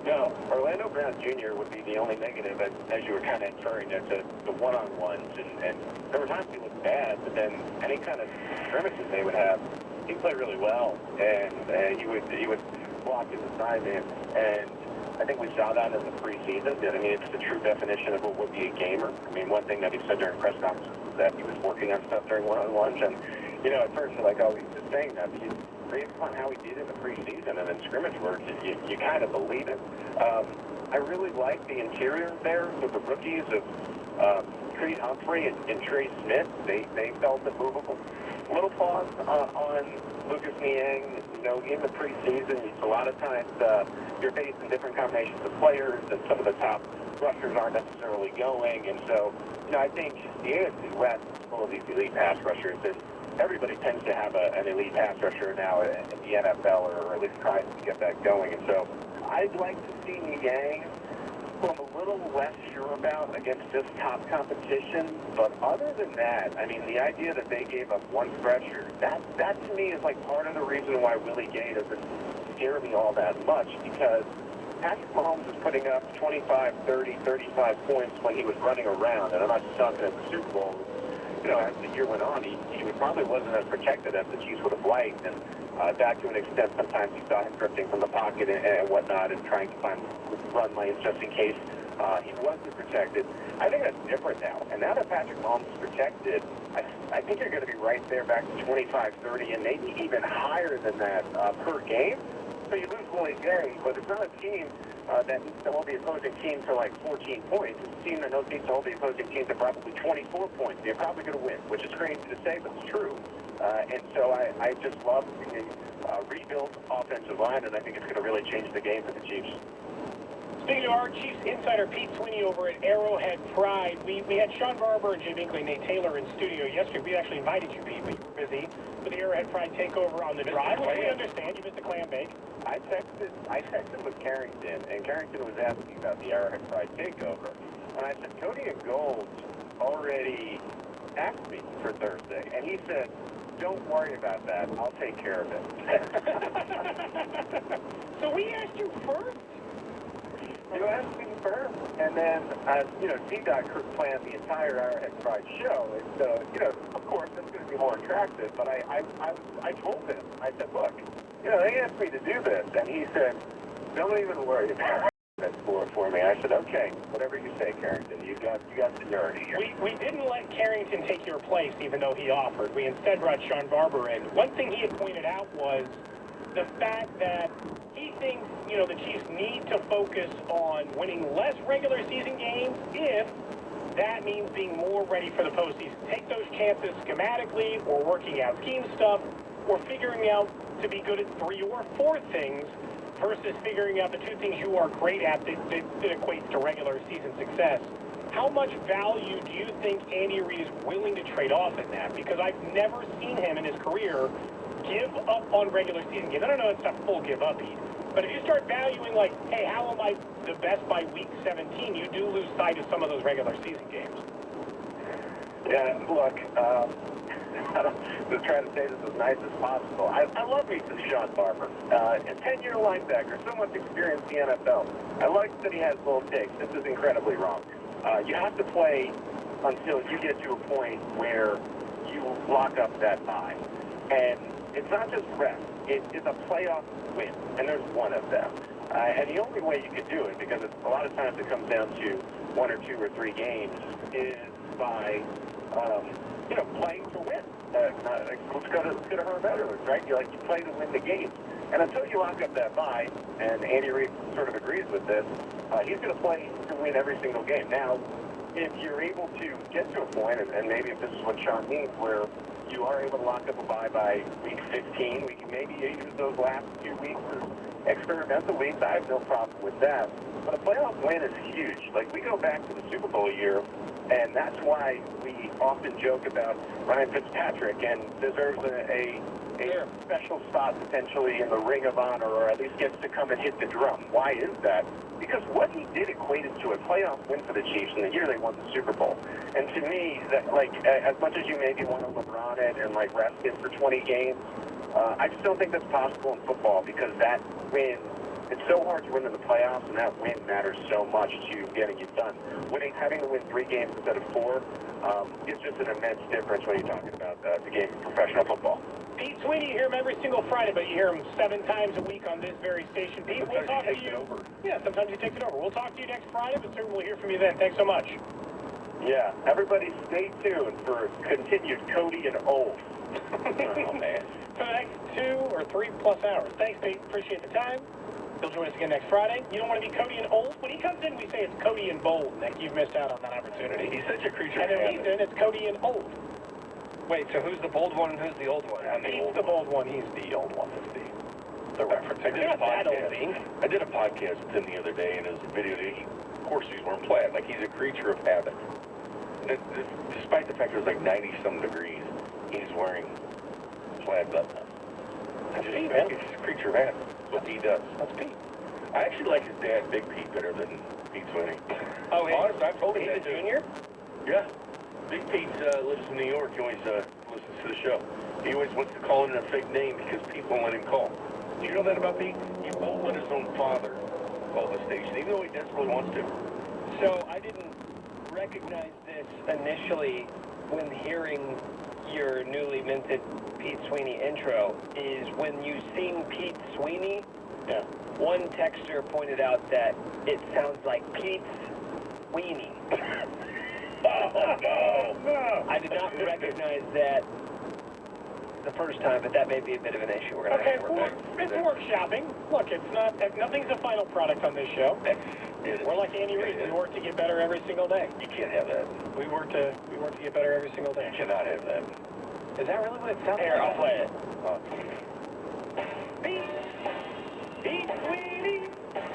No, Orlando Brown Jr. would be the only negative, as you were kind of inferring there, to the one-on-ones. And there were times he looked bad, but then any kind of scrimmages they would have, he played really well, and he would block his assignment. And I think we saw that in the preseason. I mean, it's the true definition of what would be a gamer. I mean, one thing that he said during press conferences was that he was working on stuff during one-on-ones. And, you know, at first you're like, oh, he's just saying that. But based upon how he did in the preseason and in scrimmage work, you kind of believe it. I really like the interior there with the rookies of Creed Humphrey and Trey Smith. They felt immovable. Little pause on Lucas Niang. You know, in the preseason, a lot of times you're facing different combinations of players, and some of the top rushers aren't necessarily going. And so, you know, I think the AFC West is full of these elite pass rushers, and everybody tends to have an elite pass rusher now in the NFL, or at least tries to get that going. And so I'd like to see Niang who I'm a little less sure about against this top competition, but other than that, I mean, the idea that they gave up one pressure, that to me is like part of the reason why Willie Gay doesn't scare me all that much, because Patrick Mahomes was putting up 25, 30, 35 points when he was running around, and I'm not just talking at the Super Bowl. You know, as the year went on, he probably wasn't as protected as the Chiefs would have liked, and that to an extent, sometimes you saw him drifting from the pocket and whatnot and trying to find run lanes just in case he wasn't protected. I think that's different now. And now that Patrick Mahomes is protected, I think you're going to be right there back to 25, 30, and maybe even higher than that per game. So you lose Willie Gay, but it's not a team that needs to hold the opposing team to like 14 points. It's a team that needs to hold the opposing team to probably 24 points. They're probably going to win, which is crazy to say, but it's true. And so I just love the rebuilt offensive line, and I think it's going to really change the game for the Chiefs. Speaking of our Chiefs insider, Pete Sweeney over at Arrowhead Pride, we had Sean Barber and Jim Binkley, Nate Taylor in studio yesterday. We actually invited you, Pete, but you were busy with the Arrowhead Pride takeover on the drive, which we understand. You missed the clam bake. I texted with Carrington, and Carrington was asking about the Arrowhead Pride takeover. And I said, Cody and Gold already asked me for Thursday. And he said, don't worry about that. I'll take care of it. So we asked you first? You asked me first, and then, T-Dot planned the entire Arrowhead Pride show, and so, of course, that's going to be more attractive, but I told him, I said, look, they asked me to do this, and he said, don't even worry about it for me. I said, okay, whatever you say, Carrington, you got seniority here. We didn't let Carrington take your place, even though he offered. We instead brought Sean Barber in. One thing he had pointed out was the fact that he thinks, the Chiefs need to focus on winning less regular season games if that means being more ready for the postseason. Take those chances schematically or working out scheme stuff or figuring out to be good at 3 or 4 things versus figuring out the 2 things you are great at that equates to regular season success. How much value do you think Andy Reid is willing to trade off in that? Because I've never seen him in his career give up on regular season games. I don't know if it's a full give up, Pete. But if you start valuing, like, hey, how am I the best by week 17, you do lose sight of some of those regular season games. Yeah, look, I'm just trying to say this as nice as possible. I love me some Sean Barber. A 10-year linebacker, so much experience in the NFL. I like that he has bold takes. This is incredibly wrong. You have to play until you get to a point where you lock up that bye. And it's not just rest. It's a playoff win, and there's one of them. And the only way you can do it, because a lot of times it comes down to 1 or 2 or 3 games, is by, playing to win. Let's go to her veterans, right? You play to win the game. And until you lock up that bye, and Andy Reid sort of agrees with this, he's going to play to win every single game. Now, if you're able to get to a point, and maybe if this is what Sean means, where you are able to lock up a bye by week 15, we can maybe use those last 2 weeks as experimental weeks. I have no problem with that. But a playoff win is huge. Like, we go back to the Super Bowl year, and that's why we often joke about Ryan Fitzpatrick and deserves a special spot potentially in the Ring of Honor, or at least gets to come and hit the drum. Why is that? Because what he did equated to a playoff win for the Chiefs in the year they won the Super Bowl. And to me, that, as much as you maybe want to LeBron it and rest him for 20 games, I just don't think that's possible in football, because that win, it's so hard to win in the playoffs, and that win matters so much to getting it done. Having to win 3 games instead of 4 is just an immense difference when you're talking about the game of professional football. Pete Sweeney, you hear him every single Friday, but you hear him 7 times a week on this very station. Pete, we'll talk to you. Yeah, sometimes he takes it over. We'll talk to you next Friday, but certainly we'll hear from you then. Thanks so much. Yeah, everybody stay tuned for continued Cody and Old. Oh, man. For the next 2 or 3+ hours. Thanks, Pete. Appreciate the time. He'll join us again next Friday. You don't want to be Cody and Old? When he comes in, we say it's Cody and Bold. Nick, you've missed out on that opportunity. He's such a creature. And then he's in, it's Cody and Old. Wait, so who's the bold one and who's the old one? He's the bold one, he's the old one. That's the reference. I did a podcast with him the other day, and it was a video that of course he's wearing plaid. He's a creature of habit. And despite the fact it was 90-some degrees, he's wearing plaid button-up. He's a creature of habit. That's what he does. That's Pete. I actually like his dad, Big Pete, better than Pete Sweeney. Oh, Honest, I've told him he's that a too. junior? Yeah. Big Pete lives in New York. He always listens to the show. He always wants to call in a fake name because Pete won't let him call. Do you know that about Pete? He won't let his own father call the station, even though he desperately wants to. So I didn't recognize this initially when hearing your newly minted Pete Sweeney intro, is when you sing Pete Sweeney, Yeah. one texter pointed out that it sounds like Pete's Weenie. Oh, no! I did not recognize that the first time, but that may be a bit of an issue. We're going to Okay, have to work well, it's workshopping. Look, it's not, nothing's a final product on this show. We're like Andy Reid. We work to get better every single day. You can't have that. We work to get better every single day. You cannot have that. Is that really what it sounds Here, like? I'll play it. Pete Sweeney.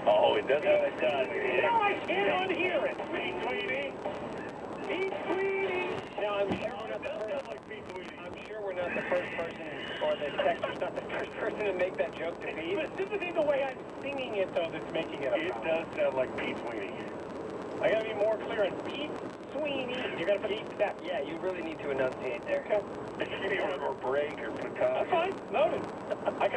Oh, it does. No, it does. No, I can't unhear it. Pete Sweeney. Pete Sweeney. Now, I'm sure we're not the first. I'm sure we're not the first person, or the texter's not the first person to make that joke to Pete. Specifically the way I'm singing it, though, that's making it a It problem. does sound like Pete Sweeney. I gotta be more clear on Pete Sweeney. You gotta put that. Yeah, you really need to enunciate there. Okay. You need to or break or put a That's fine. Noted. I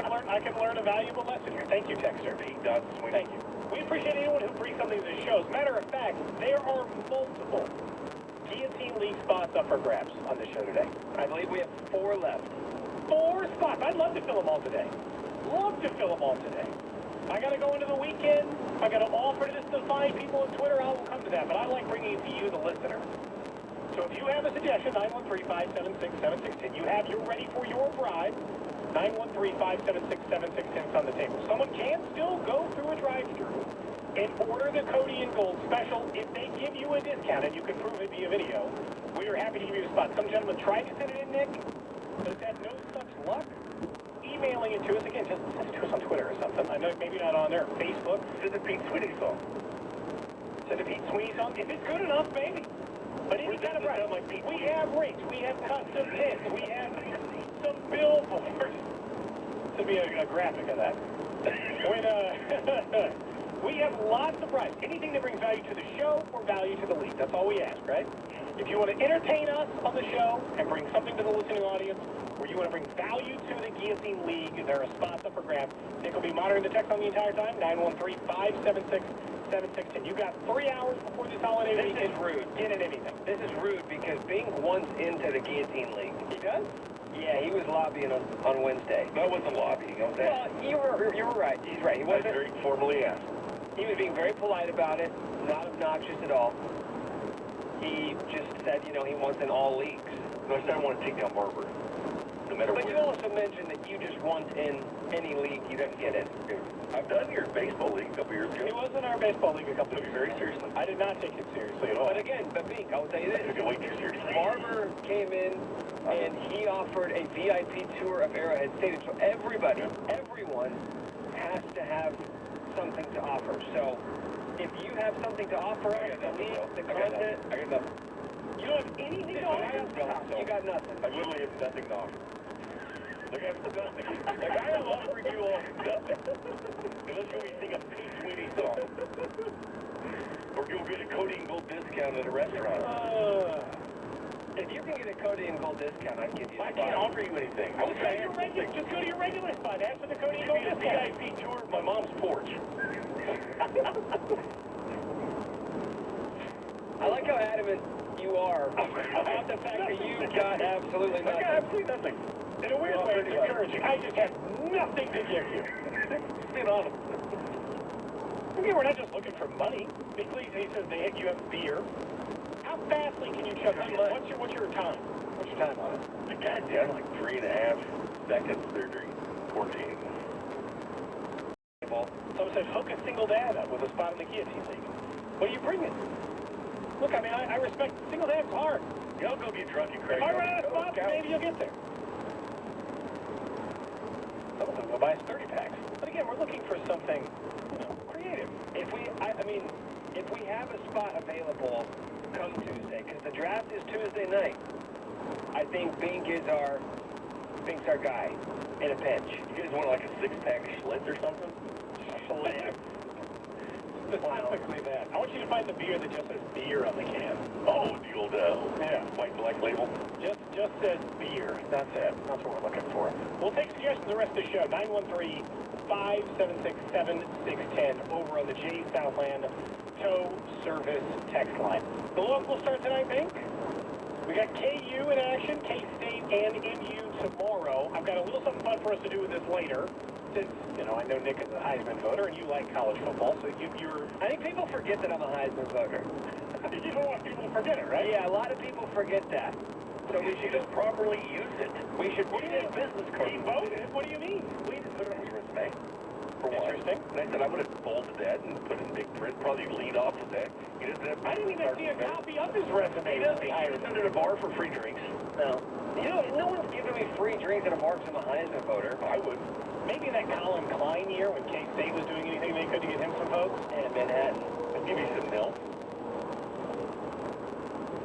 can learn a valuable lesson here. Thank you, Texter. Pete Dot Sweeney. Thank you. We appreciate anyone who brings something to the show. As a matter of fact, there are multiple Guillotine League spots up for grabs on the show today. I believe we have 4 left. 4 spots. I'd love to fill them all today. Love to fill them all today. I got to go into the weekend. I got to offer this to fine people on Twitter. I will come to that. But I like bringing it to you, the listener. So if you have a suggestion, 913-576-7610. You're ready for your bribe. 913-576-7610 is on the table. Someone can still go through a drive-thru and order the Cody and Gold special. If they give you a discount and you can prove it via video, we are happy to give you a spot. Some gentleman tried to send it in, Nick, but has had no such luck. Emailing it to us, again, just send it to us on Twitter or something. I know maybe not on there. Facebook. Send the Pete Sweeney song. Send a Pete Sweeney song. If it's good enough, maybe. But any kind of right. Like Pete We have rates. We have custom pins. We have some billboards. To be a graphic of that. We have lots of prizes. Anything that brings value to the show or value to the league. That's all we ask, right? If you want to entertain us on the show and bring something to the listening audience, or you want to bring value to the Guillotine League, there are spots up for grabs. Nick will be monitoring the text on the entire time. 913-576-7610. You got 3 hours before this holiday weekend. This is rude. Get in anything. This is rude because Bing once into the Guillotine League. He does? Yeah, he was lobbying on Wednesday. That wasn't lobbying, okay? Well, you were right. He's right. He I was wasn't. very formally asked. He was being very polite about it, not obnoxious at all. He just said, he wants in all leagues. No, I said I want to take down Barber. No matter But what. you also mentioned that you just want in any league you don't get in. I've done your baseball league a couple years He ago. was in our baseball league a couple Took of it years very seriously. I did not take it seriously at all. But again, Bing, I will tell you I took this. it way too seriously. Barber came in and he offered a VIP tour of Arrowhead Stadium. So everyone has to have something to offer. So if you have something to offer us, the league, the content, I got nothing. You don't have anything to offer? you got nothing. I literally have nothing to offer. Like I have nothing. Like I am offering you all nothing. Unless you want me to sing a Pete Sweeney song. Or you'll get a Cody and Gold discount at a restaurant. If you can get a Cody and Gold discount, I'd give you I a can't spot. offer you anything. Just go to your regular spot. Ask for the Cody and Gold Give me a discount. VIP tour of my mom's porch. I like how adamant you are about the fact that you got absolutely I got nothing. absolutely nothing. In a weird way, it's encouraging. I just have nothing to give you. Just being honest. Okay, we're not just looking for money. He says you have beer. How fastly can you chug this? What's your time? What's your time on it? I got it down like 3.5 seconds during 14. Someone says, hook a single dad up with a spot in the Guillotine League. What are you bringing? Look, I mean, I respect single dad's hard. Y'all go get drunk and crazy. If I run out of spots, maybe you'll get there. Some of them will buy us 30 packs. But again, we're looking for something, creative. If we have a spot available come Tuesday, because the draft is Tuesday night, I think Bink's our guy in a pinch. You guys want like a 6-pack of Schlitz or something? Schlitz. Specifically that. I want you to find the beer that just says beer on the can. Oh, the old white and black label. Just says beer. That's it. That's what we're looking for. We'll take suggestions the rest of the show. 913-576-7610 over on the J Southland Tow Service text line. The local start tonight, Pink. We got KU in action, K-State and MU tomorrow. I've got a little something fun for us to do with this later. Since, I know Nick is a Heisman voter and you like college football, so you're... I think people forget that I'm a Heisman voter. You don't want people to forget it, right? Yeah, a lot of people forget that. So we should just properly use it. We should put it in business card. He voted? What do you mean? We didn't put it on his resume. For one. Interesting. And I said I would have bolded that and put in big print, probably lead off with that. He doesn't have I didn't even see a copy of his resume. He doesn't. He was under a bar for free drinks. No. No one's giving me free drinks at a bar because I'm a Heisman voter. I would. Maybe that Colin Klein year when K-State was doing anything they could to get him some votes. And Manhattan. I'd give you some milk.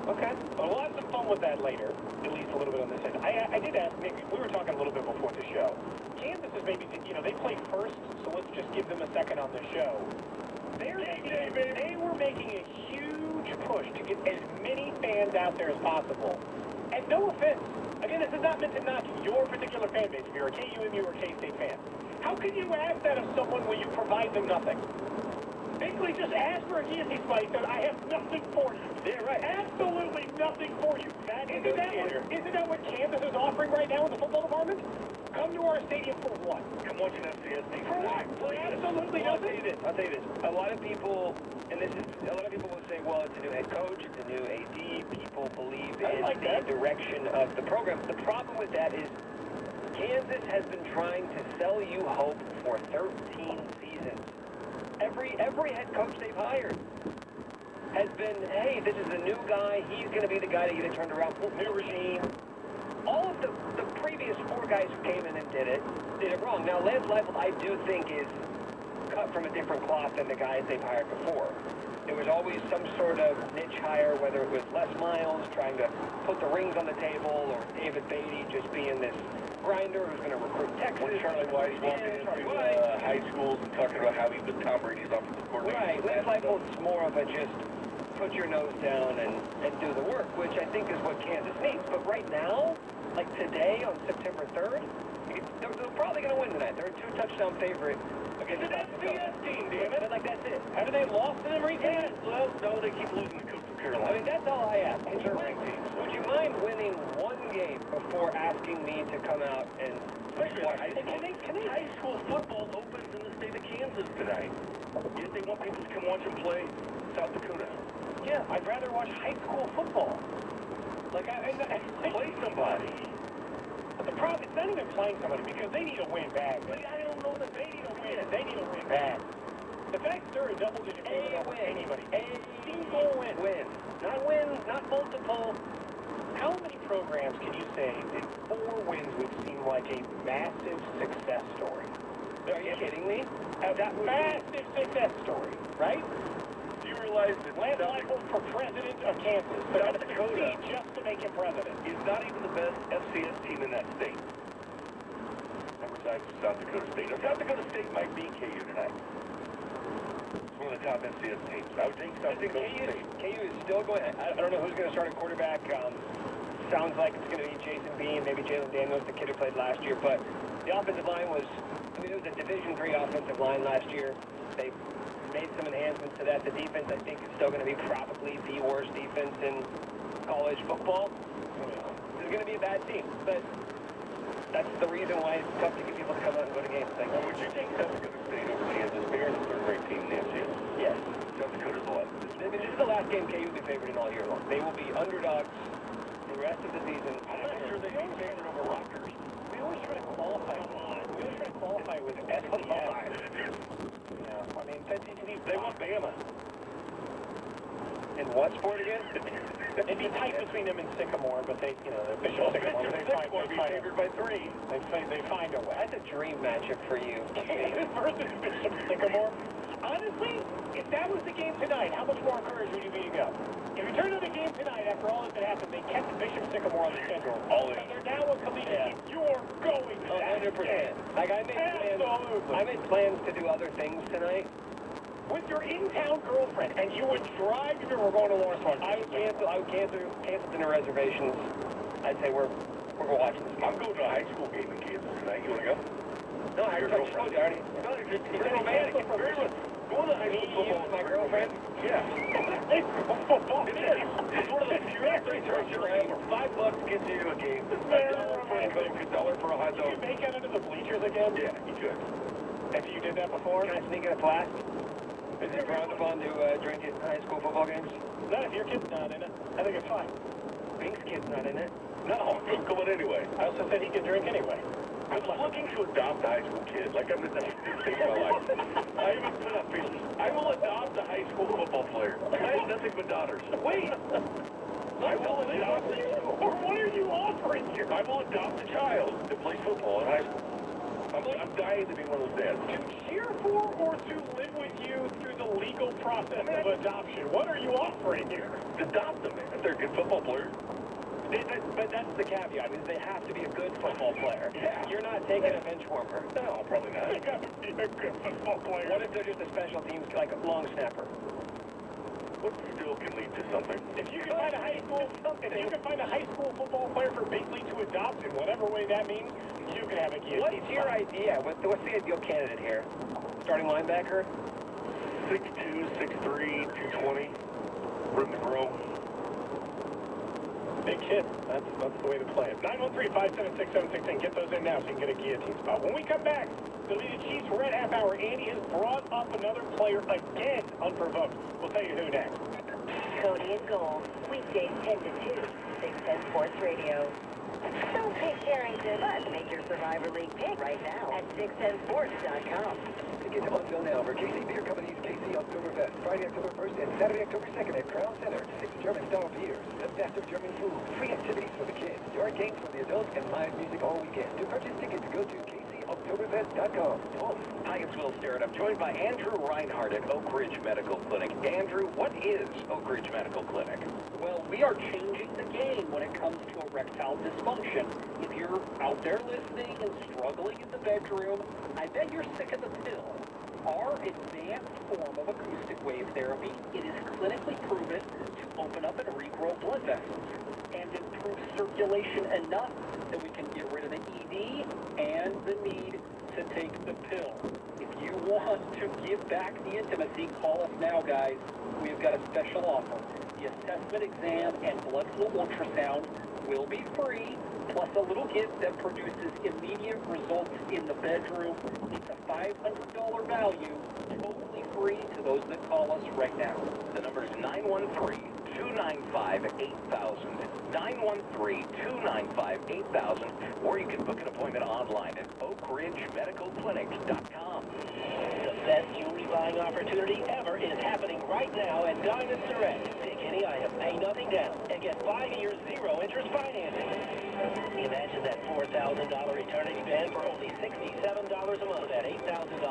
Okay. Well, we'll have some fun with that later, at least a little bit on this end. I did ask Nick, we were talking a little bit before the show. Kansas is maybe, they play first, so let's just give them a second on the show. They were making a huge push to get as many fans out there as possible. And no offense, again, this is not meant to knock your particular fan base, if you're a KUMU or K-State fan. How can you ask that of someone when you provide them nothing? Basically, just ask for a candy spot. He said, I have nothing for you. Yeah, right. Absolutely nothing for you. Isn't that what Kansas is offering right now in the football department? Come to our stadium for what? Come watch an FCS team. For what? For absolutely I'll nothing. tell you this. A lot of people will say, well, it's a new head coach, it's a new AD. People believe in the direction of the program. The problem with that is Kansas has been trying to sell you hope for 13 seasons. Every head coach they've hired has been, hey, this is a new guy. He's going to be the guy to get it turned around. New regime. All of the previous four guys who came in and did it wrong. Now, Lance Leipold, I do think, is cut from a different cloth than the guys they've hired before. There was always some sort of niche hire, whether it was Les Miles trying to put the rings on the table, or David Beatty just being this grinder who's going to recruit Texas. When Charlie Wise walked into high schools and talking about how he was Tom Brady's offensive coordinator. Right, Lance Leipold's more of a just put your nose down and do the work, which I think is what Kansas needs. But right now, like today on September 3rd, they're probably going to win tonight. They're a 2-touchdown favorite against the FCS team, damn it. Like, that's it. Haven't they lost to them recently? Well, no, they keep losing to Coastal Carolina. I mean, that's all I ask. Would you mind winning one game before asking me to come out and watch? High school football opens in the state of Kansas tonight. Yet they want people to come watch them play South Dakota. Yeah, I'd rather watch high school football. Like, play somebody. But the problem, it's not even playing somebody because they need a win bad. But I don't know that they need a win. They need a win bad. The fact they're a double-digit favorite over anybody. A single win. Not wins, not multiple. How many programs can you say that 4 wins would seem like a massive success story? Are you kidding me? That massive success story, right? Do you realize that Lance Leipold for president of Kansas, South Dakota, just to make him president, is not even the best FCS team in that state? That resides in South Dakota State. Now, South Dakota State might beat KU tonight. It's one of the top FCS teams. I would think South Dakota State. KU is still going. I don't know who's going to start at quarterback. Sounds like it's going to be Jason Bean, maybe Jalen Daniels, the kid who played last year. But the offensive line was, it was a Division III offensive line last year. They made some enhancements to that. The defense, I think, is still going to be probably the worst defense in college football. It's going to be a bad team, but that's the reason why it's tough to get people to come out and go to games. Like, Would you take South Dakota State over Kansas? They're the third-rate team in the FCS. yes. South Dakota's a lot. This is the last game KU will be favored in all year long. They will be underdogs the rest of the season. I'm not sure they'd be favored over Rutgers. we always try to qualify. We always try to qualify with FCS. Yeah, I mean, They want Bama. In what sport again? it'd be tight between them and Sycamore, but they, the official Sycamore, Sycamore be favored by 3. They find a way. That's a dream matchup for you. Kansas versus Bishop Sycamore. Honestly, if that was the game tonight, how much more encouraged would you be to go? If you turn to the game tonight, after all that happened, they kept Bishop Sycamore on the schedule. All in. And they're now a collegiate team. You're going to that 100%. game. Like, I made plans to do other things tonight, with your in-town girlfriend, and you would drive if you were going to Lawrence Park. I would cancel dinner reservations. I'd say we're going to watch this. I'm going to a high school game in Kansas tonight. You want to go? No, I Your told girlfriend. you already. No, it's romantic. It's very much. Going to high school football with my girlfriend? Yeah. Hey, football. It is. It's one of those few research around where $5 gets you a game. $1 for a Coke, $1 for a hot You dog. can make it into the bleachers again? Yeah, you could. Have you did that before? Can I sneak in a flask? Is it frowned upon to drink at high school football games? Not if your kid's not in it. I think it's fine. Pink's kid's not in it. No, I'm going anyway. I also said he could drink anyway. I'm looking to adopt a high school kid. Like I'm in the thing in my life. I even put up pictures. I will adopt a high school football player. I have nothing but daughters. Wait. I will adopt you. Or what are you offering here? I will adopt a child that plays football in high school. I'm dying to be one of those dads. To cheer for or to live with you through the legal process of adoption? What are you offering here? Adopt them, man. If they're a good football player. But that's the caveat. I mean, they have to be a good football player. Yeah. You're not taking a bench warmer. No, probably not. They gotta be a good football player. What if they're just a special teams, like a long snapper? What still can lead to something? If you can find a high school football player for Big League to adopt in whatever way that means, you can have a kid. What's your idea? What's the ideal candidate here? Starting linebacker? 6'2", 6'3", 220. Room to grow. Big kid. That's the way to play it. 913-576-7610. Get those in now so you can get a guillotine spot. When we come back, it'll be the Chiefs Red Half Hour. Andy has brought up another player again unprovoked. We'll tell you who next. Cody and Gold, weekdays 10 to 2, 610 Sports Radio. Don't pick Carrington, but make your Survivor League pick right now at 610sports.com. Tickets on sale now for KC Beer Company's KC Oktoberfest, Friday, October 1st and Saturday, October 2nd at Crown Center. 6 German-style beers, the best of German food, free activities for the kids, yard games for the adults, and live music all weekend. To purchase tickets, go to kcoktoberfest.com. Hi, it's Will Sterrett. I'm joined by Andrew Reinhardt at Oak Ridge Medical Clinic. Andrew, what is Oak Ridge Medical Clinic? Well, we are changing the game when it comes to erectile dysfunction. If you're out there listening and struggling in the bedroom, I bet you're sick of the pill. Our advanced form of acoustic wave therapy, it is clinically proven to open up and regrow blood vessels and improve circulation enough that we can get rid of the ED and the need to take the pill. If you want to give back the intimacy, call us now, guys. We've got a special offer. The assessment exam and blood flow ultrasound will be free, plus a little gift that produces immediate results in the bedroom. It's a $500 value, totally free to those that call us right now. The number is 913-295-8000. 913-295-8000. Or you can book an appointment online at oakridgemedicalclinic.com. The best jewelry buying opportunity ever is happening right now at Diamonds Direct. Pick any item, pay nothing down, and get 5 years zero interest financing. Imagine that $4,000 eternity band for only $67 a month at $8,000